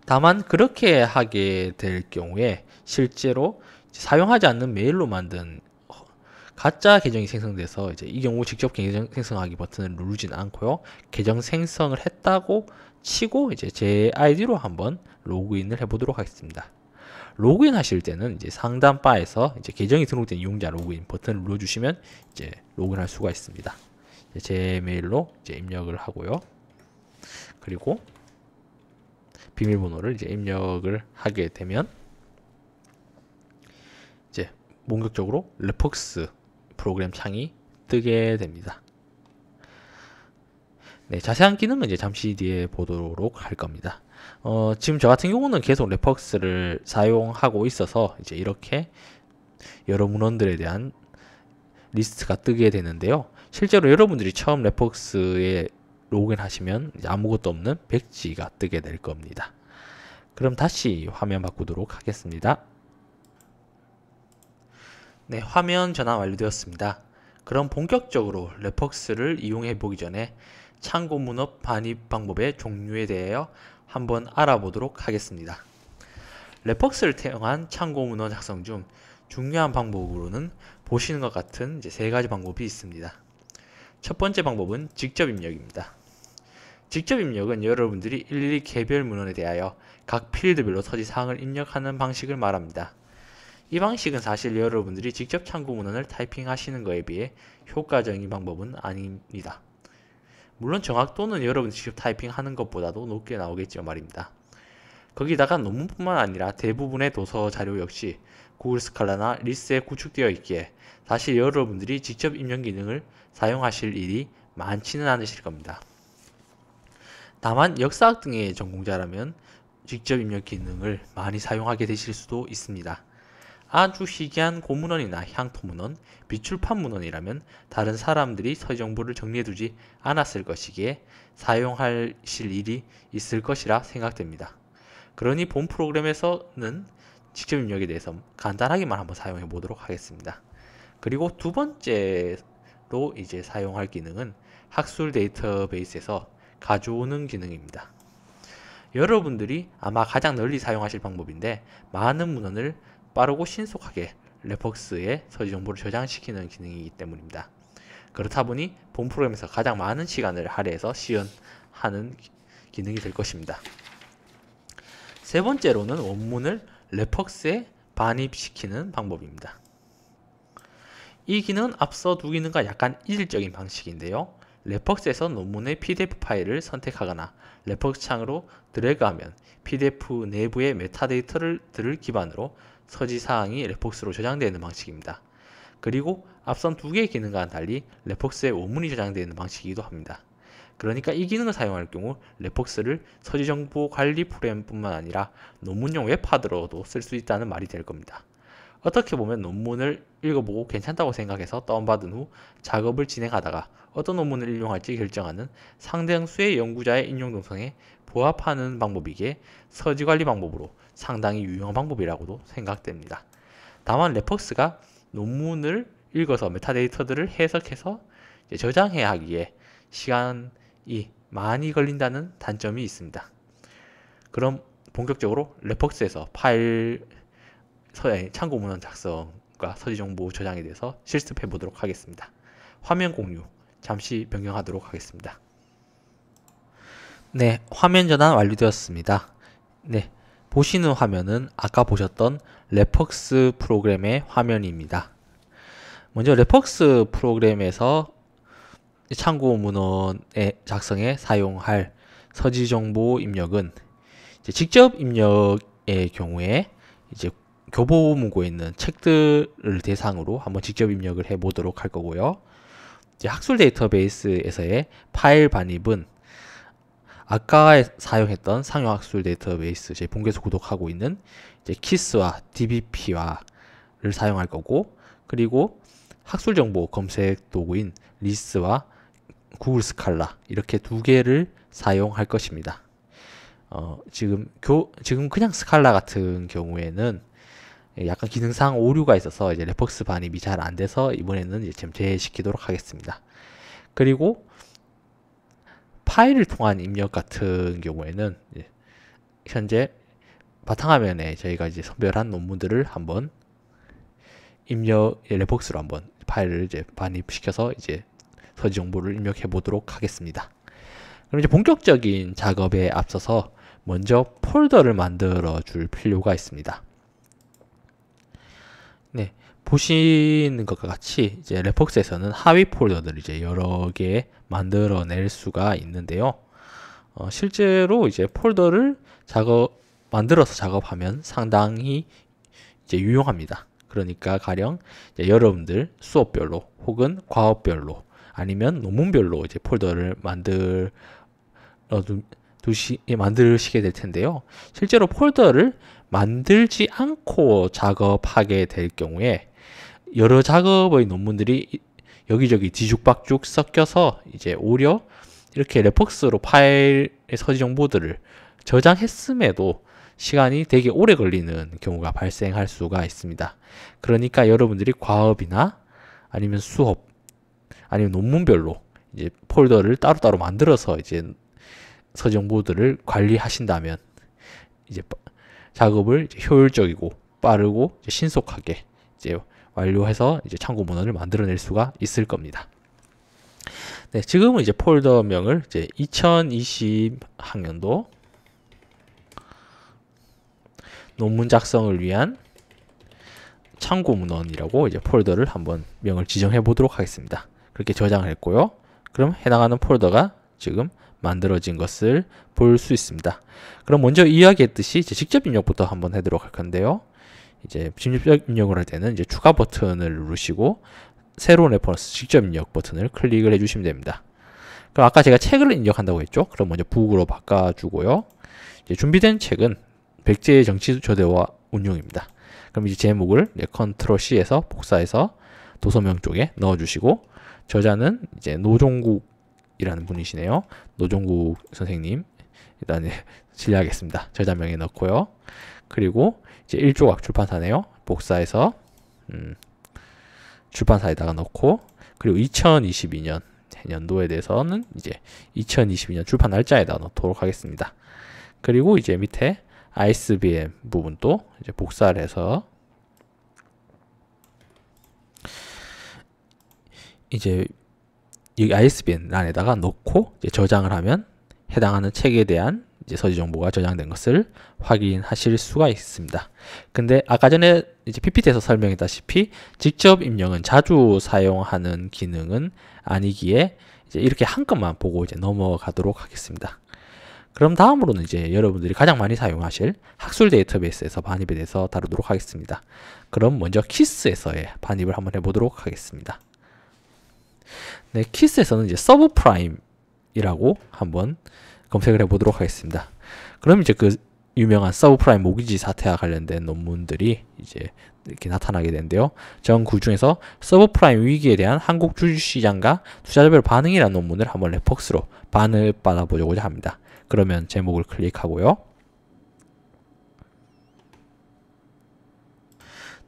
다만 그렇게 하게 될 경우에 실제로 사용하지 않는 메일로 만든 가짜 계정이 생성돼서 이제 이 경우 직접 계정 생성하기 버튼을 누르진 않고요. 계정 생성을 했다고 치고 이제 제 아이디로 한번 로그인을 해보도록 하겠습니다. 로그인 하실 때는 이제 상단 바에서 이제 계정이 등록된 이용자 로그인 버튼을 눌러주시면 이제 로그인할 수가 있습니다. 제 메일로 이제 입력을 하고요. 그리고 비밀번호를 이제 입력을 하게 되면 이제 본격적으로 레퍽스 프로그램 창이 뜨게 됩니다. 네, 자세한 기능은 이제 잠시 뒤에 보도록 할 겁니다. 지금 저 같은 경우는 계속 레퍽스를 사용하고 있어서 이제 이렇게 여러 문헌들에 대한 리스트가 뜨게 되는데요. 실제로 여러분들이 처음 레퍽스에 로그인 하시면 이제 아무것도 없는 백지가 뜨게 될 겁니다. 그럼 다시 화면 바꾸도록 하겠습니다. 네, 화면 전환 완료되었습니다. 그럼 본격적으로 레퍽스를 이용해 보기 전에 창고 문헌 반입 방법의 종류에 대하여 한번 알아보도록 하겠습니다. 레퍽스를 태용한 창고 문헌 작성 중 중요한 방법으로는 보시는 것 같은 이제 3가지 방법이 있습니다. 첫 번째 방법은 직접 입력입니다. 직접 입력은 여러분들이 일일이 개별 문헌에 대하여 각 필드별로 서지사항을 입력하는 방식을 말합니다. 이 방식은 사실 여러분들이 직접 창고 문헌을 타이핑하시는 것에 비해 효과적인 방법은 아닙니다. 물론 정확도는 여러분이 직접 타이핑하는 것보다도 높게 나오겠지만 말입니다. 거기다가 논문뿐만 아니라 대부분의 도서 자료 역시 구글 스칼라나 리스에 구축되어 있기에 사실 여러분들이 직접 입력 기능을 사용하실 일이 많지는 않으실 겁니다. 다만 역사학 등의 전공자라면 직접 입력 기능을 많이 사용하게 되실 수도 있습니다. 아주 희귀한 고문헌이나 향토문헌, 비출판 문헌이라면 다른 사람들이 서지 정보를 정리해두지 않았을 것이기에 사용하실 일이 있을 것이라 생각됩니다. 그러니 본 프로그램에서는 직접 입력에 대해서 간단하게만 한번 사용해 보도록 하겠습니다. 그리고 두 번째로 이제 사용할 기능은 학술 데이터베이스에서 가져오는 기능입니다. 여러분들이 아마 가장 널리 사용하실 방법인데 많은 문헌을 빠르고 신속하게 레퍽스에 서지 정보를 저장시키는 기능이기 때문입니다. 그렇다 보니 본 프로그램에서 가장 많은 시간을 할애해서 시연하는 기능이 될 것입니다. 세 번째로는 원문을 레퍽스에 반입시키는 방법입니다. 이 기능은 앞서 두 기능과 약간 이질적인 방식인데요. 레퍽스에서 논문의 PDF 파일을 선택하거나 레퍽스 창으로 드래그하면 PDF 내부의 메타데이터를 기반으로 서지사항이 레퍽스로 저장되는 방식입니다. 그리고 앞선 두 개의 기능과는 달리 레퍽스에 원문이 저장되는 방식이기도 합니다. 그러니까 이 기능을 사용할 경우 레퍽스를 서지정보 관리 프로그램뿐만 아니라 논문용 웹하드로도 쓸 수 있다는 말이 될 겁니다. 어떻게 보면 논문을 읽어보고 괜찮다고 생각해서 다운받은 후 작업을 진행하다가 어떤 논문을 인용할지 결정하는 상당수의 연구자의 인용 동선에 부합하는 방법이기에 서지관리 방법으로 상당히 유용한 방법이라고도 생각됩니다. 다만 레퍽스가 논문을 읽어서 메타데이터들을 해석해서 저장해야 하기에 시간이 많이 걸린다는 단점이 있습니다. 그럼 본격적으로 레퍽스에서 파일 참고 문헌 작성과 서지 정보 저장에 대해서 실습해 보도록 하겠습니다. 화면 공유 잠시 변경하도록 하겠습니다. 네, 화면 전환 완료되었습니다. 네, 보시는 화면은 아까 보셨던 레퍽스 프로그램의 화면입니다. 먼저 레퍽스 프로그램에서 참고 문헌의 작성에 사용할 서지 정보 입력은 직접 입력의 경우에 이제 교보문고에 있는 책들을 대상으로 한번 직접 입력을 해 보도록 할 거고요. 이제 학술 데이터베이스에서의 파일 반입은 아까 사용했던 상용학술 데이터베이스 제 본계에서 구독하고 있는 이제 키스와 DBP와를 사용할 거고, 그리고 학술 정보 검색 도구인 리스와 구글 스칼라 이렇게 두 개를 사용할 것입니다. 지금 그냥 스칼라 같은 경우에는 약간 기능상 오류가 있어서 이제 레퍽스 반입이 잘 안 돼서 이번에는 이제 제외시키도록 하겠습니다. 그리고 파일을 통한 입력 같은 경우에는 현재 바탕화면에 저희가 이제 선별한 논문들을 한번 레퍽스로 한번 파일을 이제 반입시켜서 이제 서지 정보를 입력해 보도록 하겠습니다. 그럼 이제 본격적인 작업에 앞서서 먼저 폴더를 만들어 줄 필요가 있습니다. 네, 보시는 것과 같이 이제 레퍽스에서는 하위 폴더들을 이제 여러 개 만들어낼 수가 있는데요. 실제로 이제 폴더를 만들어서 작업하면 상당히 이제 유용합니다. 그러니까 가령 이제 여러분들 수업별로 혹은 과업별로 아니면 논문별로 이제 폴더를 만드시게 될 텐데요. 실제로 폴더를 만들지 않고 작업하게 될 경우에 여러 작업의 논문들이 여기저기 뒤죽박죽 섞여서 이제 오히려 이렇게 레퍽스로 파일의 서지 정보들을 저장했음에도 시간이 되게 오래 걸리는 경우가 발생할 수가 있습니다. 그러니까 여러분들이 과업이나 아니면 수업 아니면 논문별로 이제 폴더를 따로따로 만들어서 이제 서지 정보들을 관리하신다면 이제 작업을 이제 효율적이고 빠르고 이제 신속하게 이제 완료해서 이제 참고 문헌을 만들어낼 수가 있을 겁니다. 네, 지금은 이제 폴더명을 이제 2020학년도 논문 작성을 위한 참고 문헌이라고 이제 폴더를 한번 명을 지정해 보도록 하겠습니다. 그렇게 저장을 했고요. 그럼 해당하는 폴더가 지금 만들어진 것을 볼 수 있습니다. 그럼 먼저 이야기했듯이 이제 직접 입력부터 한번 해보도록 할 건데요. 이제 직접 입력을 할 때는 이제 추가 버튼을 누르시고 새로운 레퍼런스 직접 입력 버튼을 클릭을 해주시면 됩니다. 그럼 아까 제가 책을 입력한다고 했죠. 그럼 먼저 북으로 바꿔주고요. 이제 준비된 책은 백제의 정치 조대와 운용입니다. 그럼 이제 제목을 컨트롤 C에서 복사해서 도서명 쪽에 넣어주시고 저자는 이제 노종국이라는 분이시네요. 노종국 선생님 일단 실례하겠습니다. 저자명에 넣고요. 그리고 이제 1조각 출판사네요. 복사해서 출판사에다가 넣고 그리고 2022년 연도에 대해서는 이제 2022년 출판 날짜에다 넣도록 하겠습니다. 그리고 이제 밑에 ISBN 부분도 이제 복사를 해서 이제 이 ISBN 란에다가 넣고 이제 저장을 하면 해당하는 책에 대한 이제 서지 정보가 저장된 것을 확인하실 수가 있습니다. 근데 아까 전에 이제 PPT에서 설명했다시피 직접 입력은 자주 사용하는 기능은 아니기에 이제 이렇게 한 건만 보고 이제 넘어가도록 하겠습니다. 그럼 다음으로는 이제 여러분들이 가장 많이 사용하실 학술 데이터베이스에서 반입에 대해서 다루도록 하겠습니다. 그럼 먼저 키스에서의 반입을 한번 해보도록 하겠습니다. 네, 키스에서는 이제 서브프라임이라고 한번 검색을 해보도록 하겠습니다. 그럼 이제 그 유명한 서브프라임 모기지 사태와 관련된 논문들이 이제 이렇게 나타나게 되는데요. 전 중에서 서브프라임 위기에 대한 한국 주식시장과 투자자별 반응이라는 논문을 한번 레퍽스로 반입받아 보려고 합니다. 그러면 제목을 클릭하고요.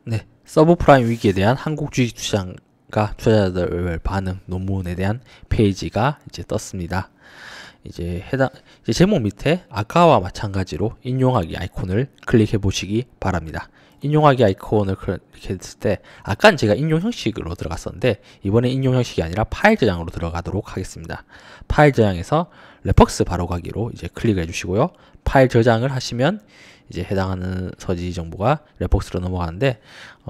네, 서브프라임 위기에 대한 한국 주식시장과 투자자들 반응 논문에 대한 페이지가 이제 떴습니다. 이제 제목 밑에 아까와 마찬가지로 인용하기 아이콘을 클릭해 보시기 바랍니다. 인용하기 아이콘을 클릭했을 때 아까는 제가 인용 형식으로 들어갔었는데 이번에 인용 형식이 아니라 파일 저장으로 들어가도록 하겠습니다. 파일 저장에서 레퍽스 바로 가기로 이제 클릭해 주시고요. 파일 저장을 하시면 이제 해당하는 서지 정보가 레퍽스로 넘어가는데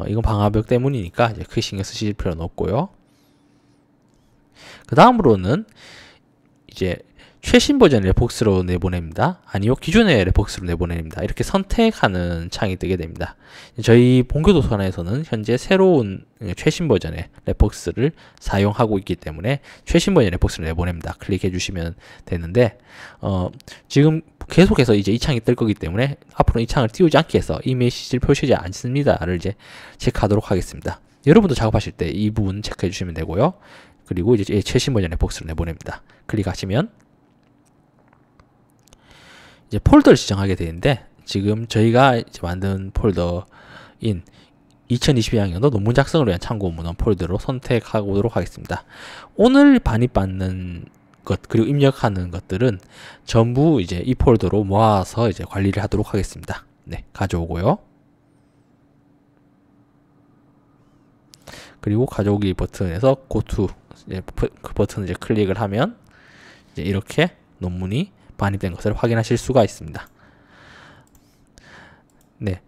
이건 방화벽 때문이니까 이제 크게 신경 쓰실 필요는 없고요. 그 다음으로는 이제 최신 버전 레폭스로 내보냅니다. 아니요, 기존의 레폭스로 내보냅니다. 이렇게 선택하는 창이 뜨게 됩니다. 저희 본교 도서관에서는 현재 새로운 최신 버전의 레폭스를 사용하고 있기 때문에 최신 버전 레폭스를 내보냅니다. 클릭해 주시면 되는데, 지금 계속해서 이제 이 창이 뜰 거기 때문에 앞으로 이 창을 띄우지 않기 위해서 이 메시지를 표시하지 않습니다를 이제 체크하도록 하겠습니다. 여러분도 작업하실 때 이 부분 체크해 주시면 되고요. 그리고 이제 최신 버전 레폭스를 내보냅니다. 클릭하시면 이제 폴더를 지정하게 되는데, 지금 저희가 이제 만든 폴더인 2022학년도 논문 작성을 위한 참고 문헌 폴더로 선택하도록 하겠습니다. 오늘 반입받는 것 그리고 입력하는 것들은 전부 이제 이 폴더로 모아서 이제 관리를 하도록 하겠습니다. 네, 가져오고요. 그리고 가져오기 버튼에서 Go to 그 버튼을 이제 클릭을 하면 이제 이렇게 논문이 반입된 것을 확인하실 수가 있습니다. 네.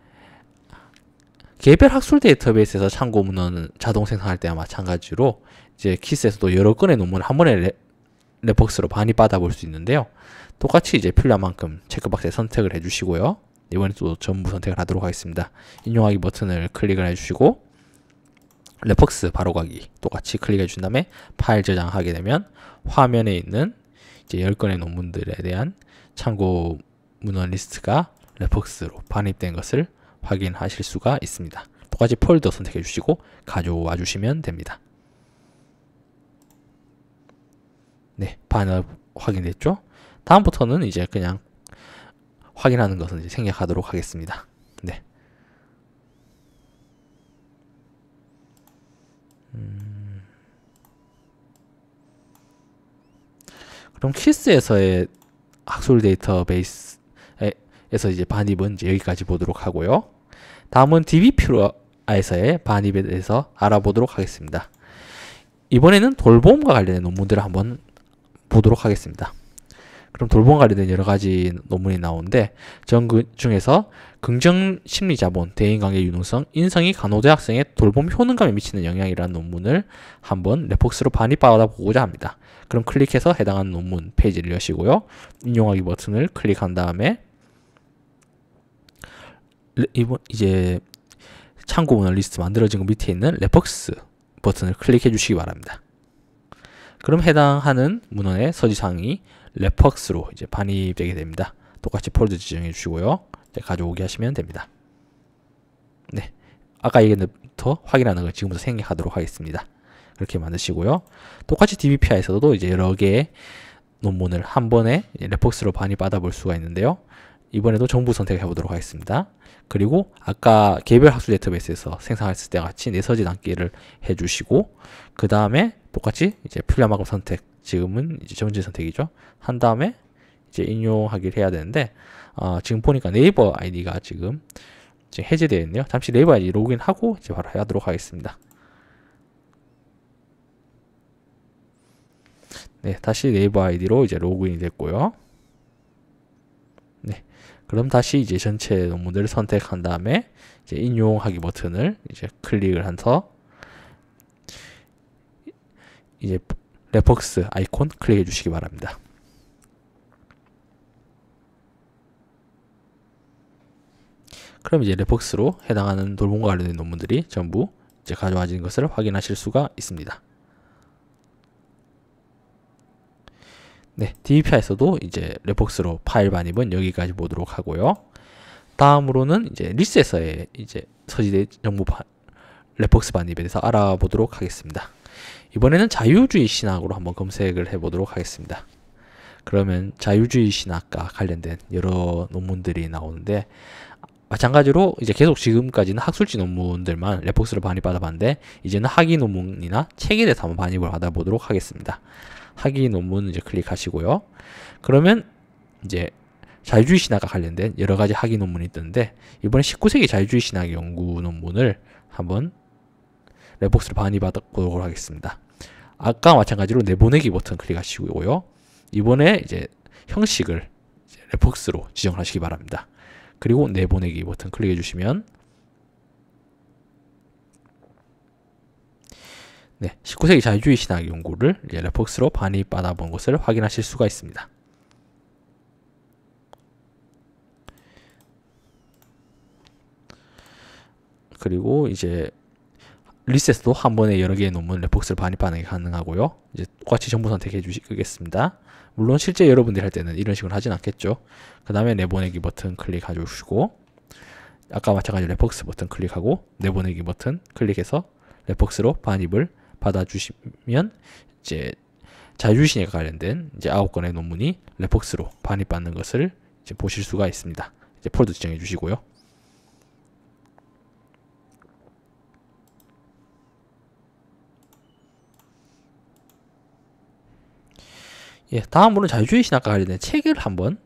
개별 학술 데이터베이스에서 참고 문헌을 자동 생성할 때와 마찬가지로 이제 키스에서도 여러 건의 논문을 한 번에 레폭스로 반입받아 볼 수 있는데요. 똑같이 이제 필요한 만큼 체크박스에 선택을 해주시고요. 이번에 또 전부 선택을 하도록 하겠습니다. 인용하기 버튼을 클릭을 해주시고 레폭스 바로가기 똑같이 클릭해 준 다음에 파일 저장하게 되면 화면에 있는 이제 10건의 논문들에 대한 참고 문헌 리스트가 레폭스로 반입된 것을 확인하실 수가 있습니다. 똑같이 폴더 선택해 주시고 가져와 주시면 됩니다. 네, 반입 확인됐죠? 다음부터는 이제 그냥 확인하는 것은 이제 생략하도록 하겠습니다. 네. 그럼 키스에서의 학술 데이터베이스에서 이제 반입은 이제 여기까지 보도록 하고요. 다음은 DBP로에서의 반입에 대해서 알아보도록 하겠습니다. 이번에는 돌봄과 관련된 논문들을 한번 보도록 하겠습니다. 그럼 돌봄 관련된 여러 가지 논문이 나오는데 그 중에서 긍정 심리 자본, 대인 관계 유능성, 인성이 간호대 학생의 돌봄 효능감에 미치는 영향이라는 논문을 한번 레폭스로 반입받아 보고자 합니다. 그럼 클릭해서 해당하는 논문 페이지를 여시고요. 인용하기 버튼을 클릭한 다음에 이제 참고 문헌 리스트 만들어진 것 밑에 있는 레폭스 버튼을 클릭해 주시기 바랍니다. 그럼 해당하는 문헌의 서지사항이 레폭스로 이제 반입되게 됩니다. 똑같이 폴더 지정해 주시고요. 이제 가져오게 하시면 됩니다. 네, 아까 얘기부터 확인하는 걸 지금부터 생략하도록 하겠습니다. 그렇게 만드시고요. 똑같이 DBPI에서도 이제 여러 개의 논문을 한 번에 레폭스로 반입받아 볼 수가 있는데요. 이번에도 전부 선택해 보도록 하겠습니다. 그리고 아까 개별 학술 데이터베이스에서 생성했을 때 같이 내서지 남기를 해주시고 그 다음에 똑같이 이제 필요한 만큼 선택, 지금은 이제 전체 선택이죠. 한 다음에 이제 인용하기를 해야 되는데 지금 보니까 네이버 아이디가 지금 해제되어 있네요. 잠시 네이버 아이디 로그인하고 이제 바로 하도록 하겠습니다. 네, 다시 네이버 아이디로 이제 로그인이 됐고요. 네, 그럼 다시 이제 전체 논문들을 선택한 다음에 이제 인용하기 버튼을 이제 클릭을 해서 이제 레폭스 아이콘 클릭해 주시기 바랍니다. 그럼 이제 레폭스로 해당하는 돌봄과 관련된 논문들이 전부 이제 가져와진 것을 확인하실 수가 있습니다. 네, DBPI에서도 이제 레폭스로 파일 반입은 여기까지 보도록 하고요. 다음으로는 이제 리스에서의 이제 서지대 정보 레폭스 반입에 대해서 알아보도록 하겠습니다. 이번에는 자유주의 신학으로 한번 검색을 해보도록 하겠습니다. 그러면 자유주의 신학과 관련된 여러 논문들이 나오는데 마찬가지로 이제 계속 지금까지는 학술지 논문들만 레폭스로 반입받아 봤는데 이제는 학위 논문이나 책에 대해서 한번 반입을 받아보도록 하겠습니다. 학위 논문 이제 클릭하시고요. 그러면 이제 자유주의 신학과 관련된 여러 가지 학위 논문이 뜨는데 이번에 19세기 자유주의 신학 연구 논문을 한번 레폭스로 반입받아보도록 하겠습니다. 아까 마찬가지로 내보내기 버튼 클릭하시고요. 이번에 이제 형식을 이제 레폭스로 지정하시기 바랍니다. 그리고 내보내기 버튼 클릭해 주시면 네, 19세기 자유주의 신학 연구를 레폭스로 반입받아 본 것을 확인하실 수가 있습니다. 그리고 이제 리셋도 한 번에 여러 개의 논문 레폭스를 반입하는 게 가능하고요. 이제 똑같이 정보 선택해 주시겠습니다. 물론 실제 여러분들이 할 때는 이런 식으로 하진 않겠죠. 그 다음에 내보내기 버튼 클릭해 주시고, 아까 마찬가지로 레폭스 버튼 클릭하고 내보내기 버튼 클릭해서 레폭스로 반입을 받아주시면 이제 자율신약과 관련된 이제 9건의 논문이 레폭스로 반입받는 것을 이제 보실 수가 있습니다. 이제 폴더 지정해 주시고요. 예, 다음으로는 자유주의 신학과 관련된 책을 한번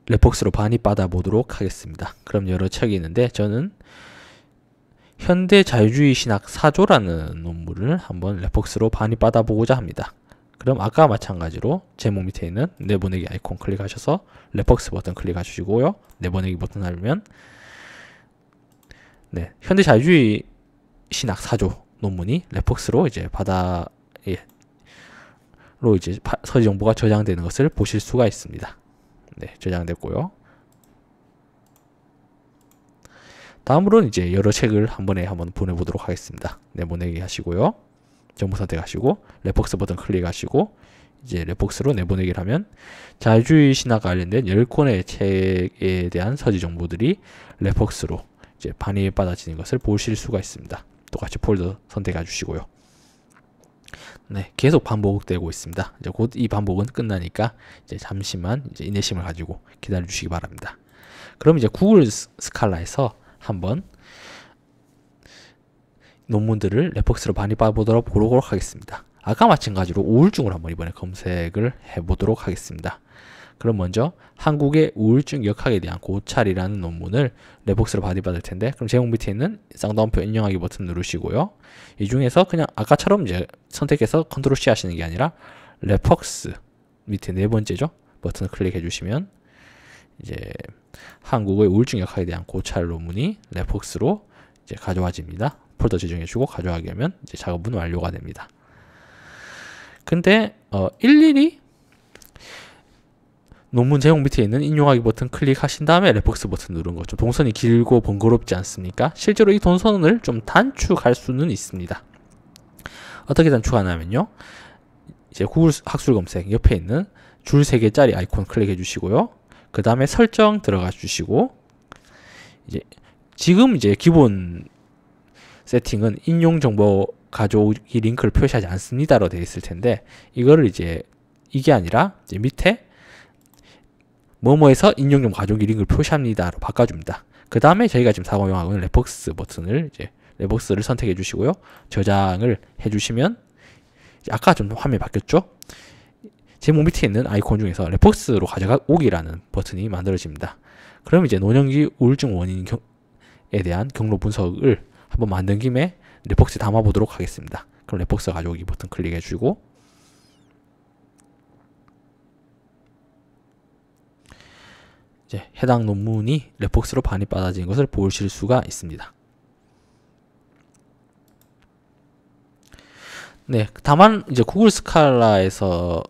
레폭스로 반입받아 보도록 하겠습니다. 그럼 여러 책이 있는데 저는 현대 자유주의 신학 사조라는 논문을 한번 레폭스로 반입받아 보고자 합니다. 그럼 아까 마찬가지로 제목 밑에 있는 내보내기 아이콘 클릭하셔서 레폭스 버튼 클릭해 주시고요. 내보내기 버튼 누르면 네, 현대 자유주의 신학 사조 논문이 레폭스로 이제 로 이제 서지 정보가 저장되는 것을 보실 수가 있습니다. 네, 저장됐고요. 다음으로는 이제 여러 책을 한 번에 한번 보내보도록 하겠습니다. 내보내기 하시고요. 정보 선택하시고 레폭스 버튼 클릭하시고 이제 레폭스로 내보내기를 하면 자유주의 신학 관련된 10권의 책에 대한 서지 정보들이 레폭스로 이제 반입받아지는 것을 보실 수가 있습니다. 똑같이 폴더 선택해 주시고요. 네, 계속 반복되고 있습니다. 이제 곧 이 반복은 끝나니까 이제 잠시만 이제 인내심을 가지고 기다려 주시기 바랍니다. 그럼 이제 구글 스칼라에서 한번 논문들을 레폭스로 반입해 보도록 하겠습니다. 아까 마찬가지로 우울증을 한번 이번에 검색을 해보도록 하겠습니다. 그럼 먼저 한국의 우울증 역학에 대한 고찰이라는 논문을 레폭스로 반입받을 텐데, 그럼 제목 밑에 있는 쌍따옴표 인용하기 버튼 누르시고요. 이 중에서 그냥 아까처럼 이제 선택해서 컨트롤 C 하시는 게 아니라 레폭스 밑에 네 번째죠 버튼을 클릭해 주시면 이제 한국의 우울증 역학에 대한 고찰 논문이 레폭스로 이제 가져와집니다. 폴더 지정해 주고 가져가게 하면 이제 작업은 완료가 됩니다. 근데 일일이 논문 제목 밑에 있는 인용하기 버튼 클릭하신 다음에 레폭스 버튼 누른 거 좀 동선이 길고 번거롭지 않습니까? 실제로 이 동선을 좀 단축할 수는 있습니다. 어떻게 단축하냐면요, 이제 구글 학술 검색 옆에 있는 줄 3개짜리 아이콘 클릭해 주시고요. 그 다음에 설정 들어가 주시고, 이제 지금 이제 기본 세팅은 인용 정보 가져오기 링크를 표시하지 않습니다로 되어 있을 텐데, 이거를 이제 이게 아니라 이제 밑에 뭐뭐에서 인용정 가져오기 링크를 표시합니다로 바꿔줍니다. 그 다음에 저희가 지금 사용하고 있는 레폭스 버튼을 이제 레폭스를 선택해 주시고요. 저장을 해주시면 아까 좀 화면이 바뀌었죠? 제목 밑에 있는 아이콘 중에서 레폭스로 가져오기라는 버튼이 만들어집니다. 그럼 이제 노년기 우울증 원인에 대한 경로 분석을 한번 만든 김에 레폭스에 담아보도록 하겠습니다. 그럼 레폭스 가져오기 버튼 클릭해 주고 이제 해당 논문이 레폭스로 반입받아진 것을 보실 수가 있습니다. 네, 다만 이제 구글 스칼라에서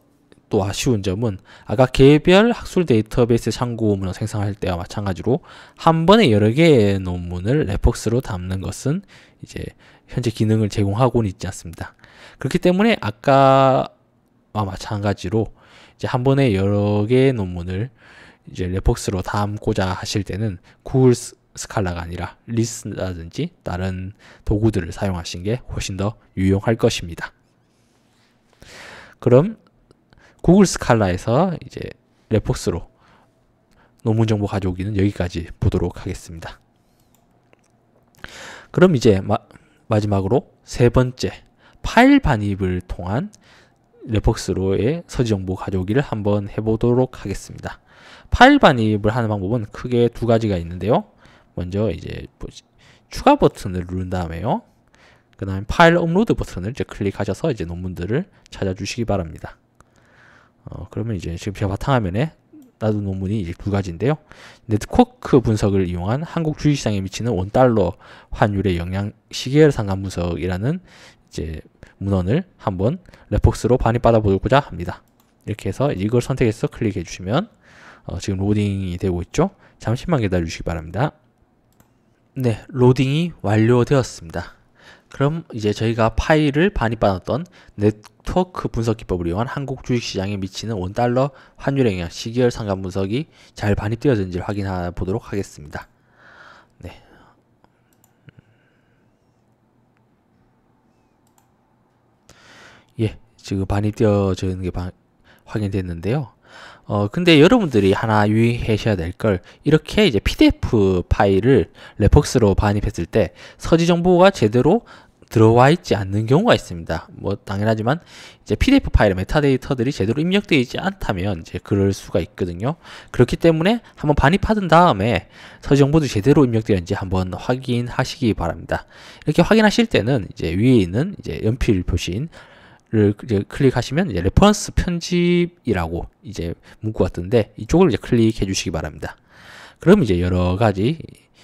또 아쉬운 점은 아까 개별 학술 데이터베이스 참고문을 생성할 때와 마찬가지로 한 번에 여러 개의 논문을 레폭스로 담는 것은 이제 현재 기능을 제공하고는 있지 않습니다. 그렇기 때문에 아까와 마찬가지로 이제 한 번에 여러 개의 논문을 이제 레폭스로 담고자 하실 때는 구글 스칼라가 아니라 리스라든지 다른 도구들을 사용하시는 게 훨씬 더 유용할 것입니다. 그럼 구글 스칼라에서 이제 레폭스로 논문 정보 가져오기는 여기까지 보도록 하겠습니다. 그럼 이제 마지막으로 세 번째, 파일 반입을 통한 레폭스로의 서지 정보 가져오기를 한번 해보도록 하겠습니다. 파일 반입을 하는 방법은 크게 두 가지가 있는데요. 먼저 이제 추가 버튼을 누른 다음에요. 그 다음에 파일 업로드 버튼을 이제 클릭하셔서 이제 논문들을 찾아주시기 바랍니다. 그러면 이제 지금 제가 바탕화면에 놔둔 논문이 이제 두 가지인데요. 네트워크 분석을 이용한 한국 주식시장에 미치는 원달러 환율의 영향 시계열 상관 분석이라는 이제 문헌을 한번 레폭스로 반입받아 보고자 합니다. 이렇게 해서 이걸 선택해서 클릭해 주시면 지금 로딩이 되고 있죠. 잠시만 기다려 주시기 바랍니다. 네, 로딩이 완료되었습니다. 그럼 이제 저희가 파일을 반입받았던 네트워크 분석 기법을 이용한 한국 주식시장에 미치는 원달러 환율 영향 시계열 상관 분석이 잘 반입되었는지를 확인해 보도록 하겠습니다. 네. 예, 지금 반입되어지는 게 확인됐는데요. 근데 여러분들이 하나 유의하셔야 될 걸, 이렇게 이제 PDF 파일을 레폭스로 반입했을 때 서지 정보가 제대로 들어와 있지 않는 경우가 있습니다. 뭐 당연하지만 이제 PDF 파일의 메타데이터들이 제대로 입력되어 있지 않다면 이제 그럴 수가 있거든요. 그렇기 때문에 한번 반입하던 다음에 서지 정보도 제대로 입력되었는지 한번 확인하시기 바랍니다. 이렇게 확인하실 때는 이제 위에 있는 이제 연필 표시인 를 이제 클릭하시면 이제 레퍼런스 편집이라고 이제 문구가 뜨는데 이쪽을 이제 클릭해 주시기 바랍니다. 그럼 이제 여러 가지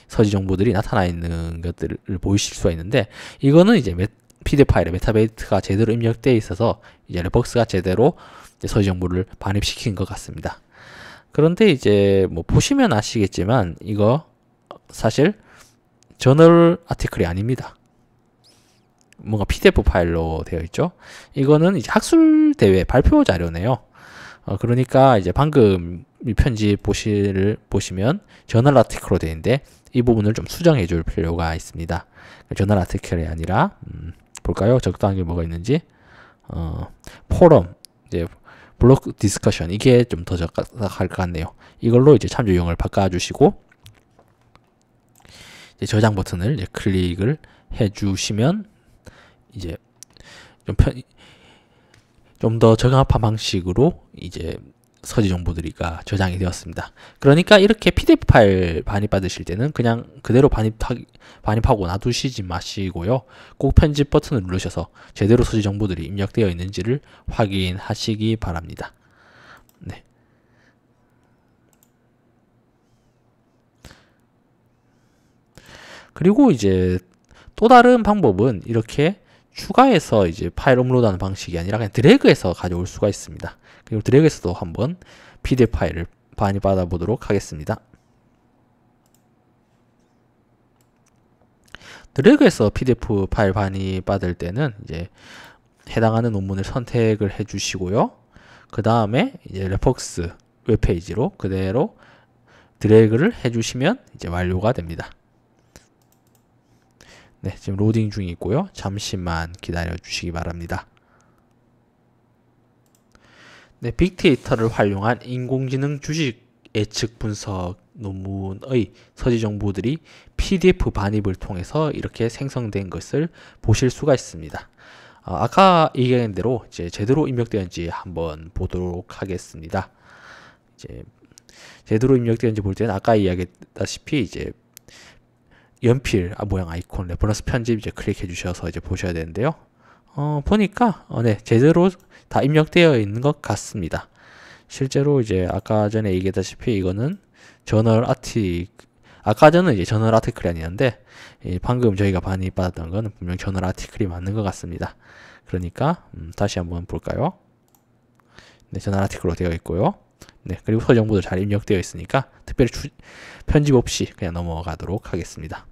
서지 정보들이 나타나 있는 것들을 보이실 수가 있는데, 이거는 이제 PDF 파일에 메타데이터가 제대로 입력되어 있어서 이제 레폭스가 제대로 이제 서지 정보를 반입시킨 것 같습니다. 그런데 이제 뭐 보시면 아시겠지만 이거 사실 저널 아티클이 아닙니다. 뭔가 PDF 파일로 되어 있죠. 이거는 이제 학술 대회 발표 자료네요. 그러니까 이제 방금 이 편집 보시면 저널 아티클로 되어 있는데 이 부분을 좀 수정해 줄 필요가 있습니다. 저널 아티클이 아니라 볼까요? 적당한 게 뭐가 있는지. 포럼, 이제 블로그 디스커션, 이게 좀 더 적합할 것 같네요. 이걸로 이제 참조 유형을 바꿔주시고 이제 저장 버튼을 이제 클릭을 해주시면 이제 좀 더 적합한 방식으로 이제 서지 정보들이가 저장이 되었습니다. 그러니까 이렇게 PDF 파일 반입받으실 때는 그냥 그대로 반입하고 놔두시지 마시고요. 꼭 편집 버튼을 누르셔서 제대로 서지 정보들이 입력되어 있는지를 확인하시기 바랍니다. 네. 그리고 이제 또 다른 방법은 이렇게 추가해서 이제 파일 업로드하는 방식이 아니라 그냥 드래그해서 가져올 수가 있습니다. 그리고 드래그해서도 한번 PDF 파일을 반입받아 보도록 하겠습니다. 드래그해서 PDF 파일 반입받을 때는 이제 해당하는 논문을 선택을 해 주시고요. 그 다음에 이제 레폭스 웹페이지로 그대로 드래그를 해 주시면 이제 완료가 됩니다. 네, 지금 로딩 중이 있고요. 잠시만 기다려 주시기 바랍니다. 네, 빅데이터를 활용한 인공지능 주식 예측 분석 논문의 서지 정보들이 PDF 반입을 통해서 이렇게 생성된 것을 보실 수가 있습니다. 아까 얘기한 대로 이제 제대로 입력되었는지 한번 보도록 하겠습니다. 이제 제대로 입력되었는지 볼 때는 아까 이야기했다시피 이제 연필 모양 아이콘 레퍼런스 편집 이제 클릭해 주셔서 이제 보셔야 되는데요. 보니까 네, 제대로 다 입력되어 있는 것 같습니다. 실제로 이제 아까 전에 얘기했다시피 이거는 아까 전은 이제 저널 아티클이 아니었는데 방금 저희가 반입받았던 거는 분명 저널 아티클이 맞는 것 같습니다. 그러니까 다시 한번 볼까요? 네, 저널 아티클로 되어 있고요. 네, 그리고 서지 정보도 잘 입력되어 있으니까 특별히 편집 없이 그냥 넘어가도록 하겠습니다.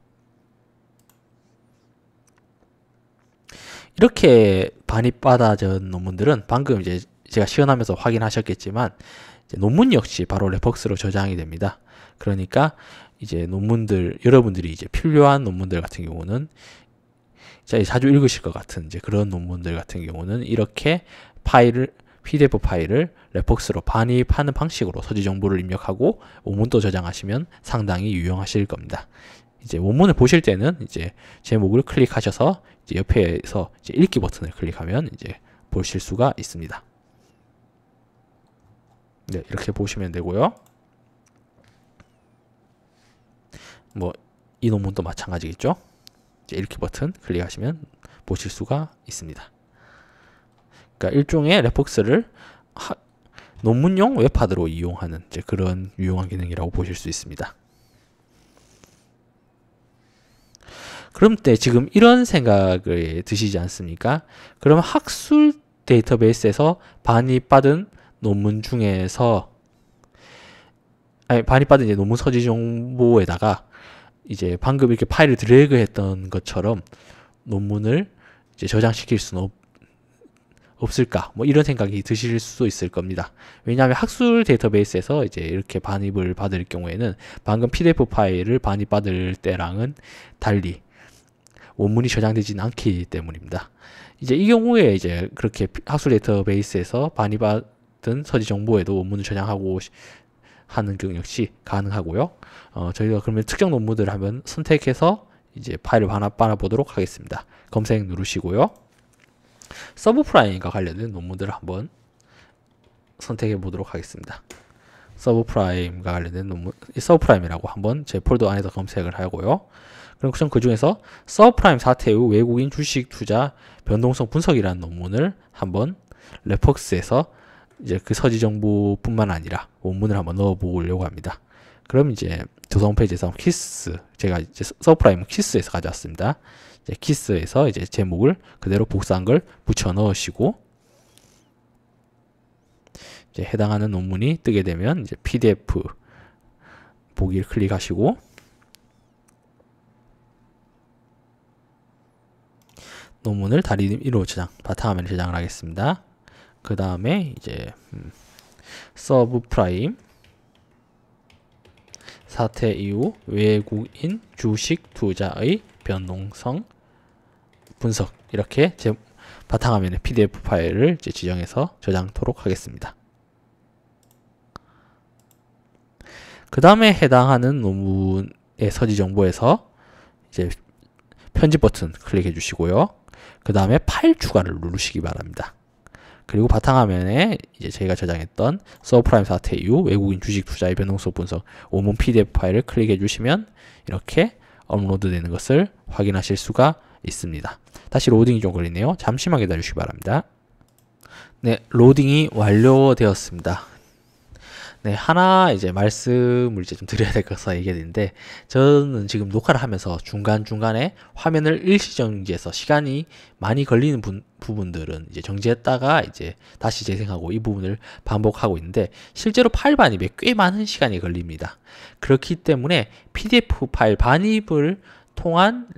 이렇게 반입받아진 논문들은 방금 이제 제가 시연하면서 확인하셨겠지만 이제 논문 역시 바로 레폭스로 저장이 됩니다. 그러니까 이제 논문들, 여러분들이 이제 필요한 논문들 같은 경우는 자주 읽으실 것 같은 이제 그런 논문들 같은 경우는 이렇게 PDF 파일을 레폭스로 반입하는 방식으로 서지 정보를 입력하고 원문도 저장하시면 상당히 유용하실 겁니다. 이제 원문을 보실 때는 이제 제목을 클릭하셔서 이제 옆에서 이제 읽기 버튼을 클릭하면 이제 보실 수가 있습니다. 네, 이렇게 보시면 되고요. 뭐 이 논문도 마찬가지겠죠. 이제 읽기 버튼 클릭하시면 보실 수가 있습니다. 그러니까 일종의 레폭스를 논문용 웹하드로 이용하는 이제 그런 유용한 기능이라고 보실 수 있습니다. 그럼 때 지금 이런 생각을 드시지 않습니까? 그럼 학술 데이터베이스에서 반입받은 논문 중에서 반입받은 이제 논문 서지 정보에다가 이제 방금 이렇게 파일을 드래그 했던 것처럼 논문을 이제 저장시킬 수는 없을까? 뭐 이런 생각이 드실 수도 있을 겁니다. 왜냐하면 학술 데이터베이스에서 이제 이렇게 반입을 받을 경우에는 방금 PDF 파일을 반입받을 때랑은 달리 원문이 저장되지는 않기 때문입니다. 이제 이 경우에 이제 그렇게 학술 데이터베이스에서 반입받은 서지 정보에도 원문을 저장하고 하는 경우 역시 가능하고요. 저희가 그러면 특정 논문들을 한번 선택해서 이제 파일을 받아 보도록 하겠습니다. 검색 누르시고요. 서브프라임과 관련된 논문들을 한번 선택해 보도록 하겠습니다. 서브프라임과 관련된 논문, 서브프라임이라고 한번 제 폴더 안에서 검색을 하고요. 그럼 그 중에서 서브프라임 사태 후 외국인 주식 투자 변동성 분석이라는 논문을 한번 레퍽스에서 이제 그 서지 정보뿐만 아니라 원문을 한번 넣어 보려고 합니다. 그럼 이제 조사 홈페이지에서 키스, 제가 이제 서브프라임 키스에서 가져왔습니다. 이제 키스에서 이제 제목을 그대로 복사한 걸 붙여 넣으시고, 이제 해당하는 논문이 뜨게 되면 이제 PDF 보기를 클릭하시고, 논문을 다리 위로 저장, 바탕화면에 저장을 하겠습니다. 그 다음에 이제 서브프라임 사태 이후 외국인 주식 투자의 변동성 분석, 이렇게 제 바탕화면에 PDF 파일을 이제 지정해서 저장토록 하겠습니다. 그 다음에 해당하는 논문의 서지 정보에서 이제 편집 버튼 클릭해 주시고요. 그 다음에 파일 추가를 누르시기 바랍니다. 그리고 바탕화면에 이제 저희가 저장했던 서브프라임 사태 이후 외국인 주식 투자의 변동성 분석 원문 PDF 파일을 클릭해 주시면 이렇게 업로드 되는 것을 확인하실 수가 있습니다. 다시 로딩이 좀 걸리네요. 잠시만 기다려 주시기 바랍니다. 네, 로딩이 완료되었습니다. 네, 하나 이제 말씀을 이제 좀 드려야 될 것을 얘기했는데, 저는 지금 녹화를 하면서 중간중간에 화면을 일시정지해서 시간이 많이 걸리는 부분들은 이제 정지했다가 이제 다시 재생하고 이 부분을 반복하고 있는데, 실제로 파일 반입에 꽤 많은 시간이 걸립니다. 그렇기 때문에 PDF 파일 반입을 통한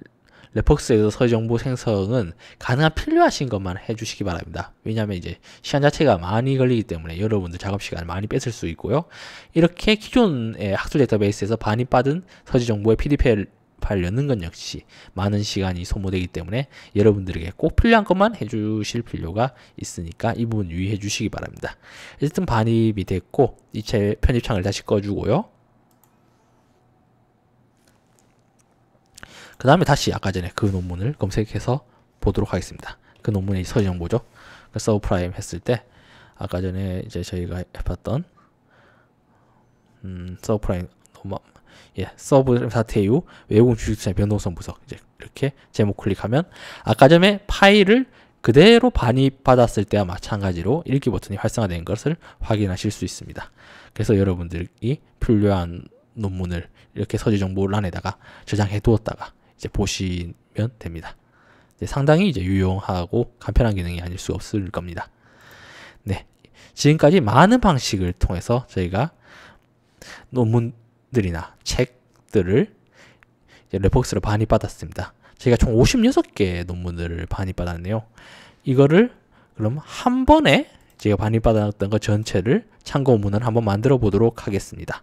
레퍽스에서 서지 정보 생성은 가능한 필요하신 것만 해주시기 바랍니다. 왜냐하면 이제 시간 자체가 많이 걸리기 때문에 여러분들 작업 시간을 많이 뺏을 수 있고요. 이렇게 기존의 학술 데이터베이스에서 반입받은 서지 정보의 PDF 파일 넣는 건 역시 많은 시간이 소모되기 때문에 여러분들에게 꼭 필요한 것만 해주실 필요가 있으니까 이 부분 유의해 주시기 바랍니다. 어쨌든 반입이 됐고, 이체 편집창을 다시 꺼주고요. 그 다음에 다시 아까 전에 그 논문을 검색해서 보도록 하겠습니다. 그 논문의 서지 정보죠. 그 서브프라임 했을 때 아까 전에 이제 저희가 해봤던 서브프라임 논문, 서브프라임 사태 이후 외국인 주식 투자 변동성 분석, 이제 이렇게 제목 클릭하면 아까 전에 파일을 그대로 반입받았을 때와 마찬가지로 읽기 버튼이 활성화된 것을 확인하실 수 있습니다. 그래서 여러분들이 필요한 논문을 이렇게 서지 정보란에다가 저장해 두었다가 이제 보시면 됩니다. 상당히 이제 유용하고 간편한 기능이 아닐 수 없을 겁니다. 네, 지금까지 많은 방식을 통해서 저희가 논문들이나 책들을 이제 레퍽스로 반입받았습니다. 저희가 총 56개의 논문들을 반입받았네요. 이거를 그럼 한 번에 제가 반입받았던 것 전체를 참고문을 한번 만들어 보도록 하겠습니다.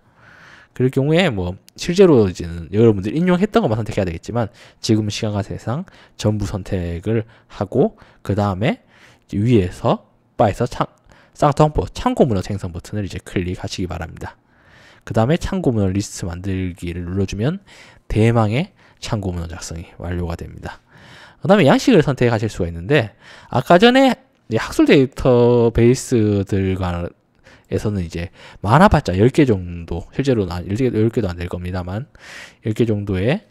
그럴 경우에 뭐 실제로 이제는 여러분들 인용했던 것만 선택해야 되겠지만, 지금 시간과 세상 전부 선택을 하고, 그 다음에 위에서 바에서 쌍따옴표 참고문헌 생성 버튼을 이제 클릭하시기 바랍니다. 그 다음에 참고문헌 리스트 만들기를 눌러주면 대망의 참고문헌 작성이 완료가 됩니다. 그 다음에 양식을 선택하실 수가 있는데, 아까 전에 학술 데이터베이스들과 에서는 이제 많아봤자 10개 정도, 실제로는 10개도 안 될 겁니다만 10개 정도의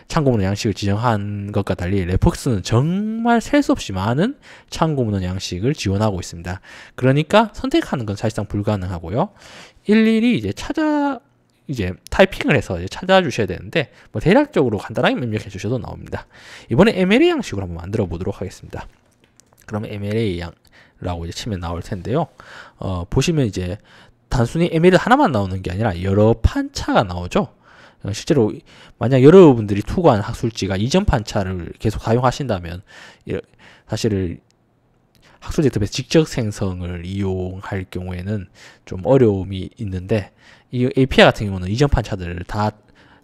참고문헌 양식을 지정한 것과 달리 레퍽스는 정말 셀 수 없이 많은 참고문헌 양식을 지원하고 있습니다. 그러니까 선택하는 건 사실상 불가능하고요. 일일이 이제 타이핑을 해서 이제 찾아주셔야 되는데, 뭐 대략적으로 간단하게 입력해 주셔도 나옵니다. 이번에 MLA 양식으로 한번 만들어 보도록 하겠습니다. 그러면 MLA 라고 이제 치면 나올 텐데요. 보시면 이제 단순히 ML 하나만 나오는 게 아니라 여러 판차가 나오죠. 실제로 만약 여러분들이 투과한 학술지가 이전 판차를 계속 사용하신다면 사실 학술 데이터베이스 직접 생성을 이용할 경우에는 좀 어려움이 있는데, 이 API 같은 경우는 이전 판차들을 다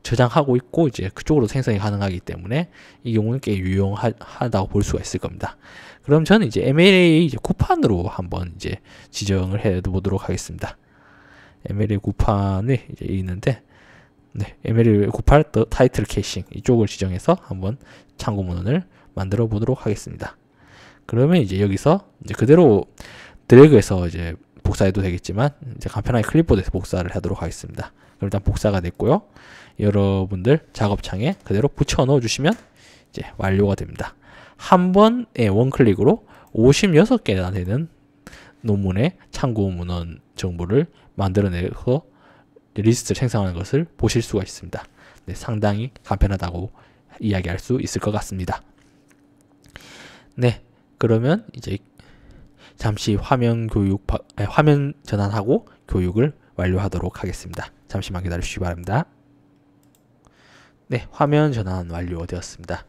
저장하고 있고 이제 그쪽으로 생성이 가능하기 때문에 이 경우는 꽤 유용하다고 볼 수가 있을 겁니다. 그럼 저는 이제 MLA 이제 구판으로 한번 이제 지정을 해 보도록 하겠습니다. MLA 구판이 이제 있는데, 네, MLA 구판 타이틀 캐싱 이쪽을 지정해서 한번 참고 문헌을 만들어 보도록 하겠습니다. 그러면 이제 여기서 이제 그대로 드래그해서 이제 복사해도 되겠지만 이제 간편하게 클립보드에서 복사를 하도록 하겠습니다. 그럼 일단 복사가 됐고요. 여러분들 작업창에 그대로 붙여 넣어 주시면 이제 완료가 됩니다. 한 번에 원클릭으로 56개나 되는 논문의 참고 문헌 정보를 만들어내서 리스트를 생성하는 것을 보실 수가 있습니다. 네, 상당히 간편하다고 이야기할 수 있을 것 같습니다. 네, 그러면 이제 잠시 화면 전환하고 교육을 완료하도록 하겠습니다. 잠시만 기다려 주시기 바랍니다. 네, 화면 전환 완료되었습니다.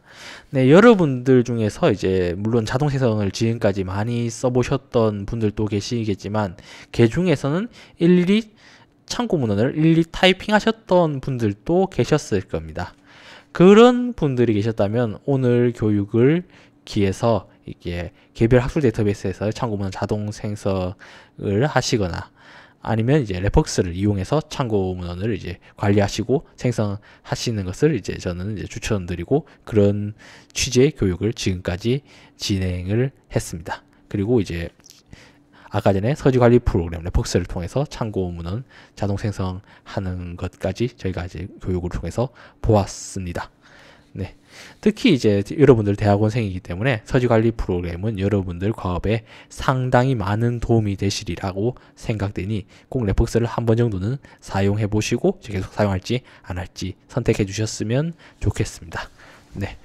네, 여러분들 중에서 이제 물론 자동 생성을 지금까지 많이 써보셨던 분들도 계시겠지만, 그 중에서는 일일이 참고 문헌을 일일이 타이핑하셨던 분들도 계셨을 겁니다. 그런 분들이 계셨다면 오늘 교육을 기해서 이게 개별 학술 데이터베이스에서 참고 문헌 자동 생성을 하시거나 아니면 이제 레퍽스를 이용해서 참고 문헌을 이제 관리하시고 생성하시는 것을 이제 저는 이제 추천드리고, 그런 취지의 교육을 지금까지 진행을 했습니다. 그리고 이제 아까 전에 서지 관리 프로그램 레퍽스를 통해서 참고 문헌 자동 생성하는 것까지 저희가 이제 교육을 통해서 보았습니다. 네. 특히 이제 여러분들 대학원생이기 때문에 서지 관리 프로그램은 여러분들 과업에 상당히 많은 도움이 되시리라고 생각되니 꼭 레퍽스를 한 번 정도는 사용해 보시고 계속 사용할지 안 할지 선택해 주셨으면 좋겠습니다. 네.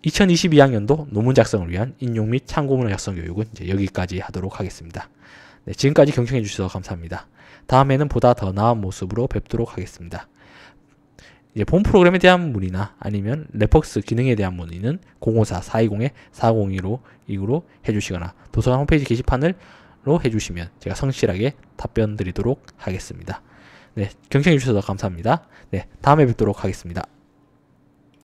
2022학년도 논문 작성을 위한 인용 및 참고 문헌 작성 교육은 이제 여기까지 하도록 하겠습니다. 네, 지금까지 경청해 주셔서 감사합니다. 다음에는 보다 더 나은 모습으로 뵙도록 하겠습니다. 이제 본 프로그램에 대한 문의나 아니면 레퍽스 기능에 대한 문의는 054-420-4015 해주시거나 도서관 홈페이지 게시판으로 해주시면 제가 성실하게 답변 드리도록 하겠습니다. 네, 경청해 주셔서 감사합니다. 네, 다음에 뵙도록 하겠습니다.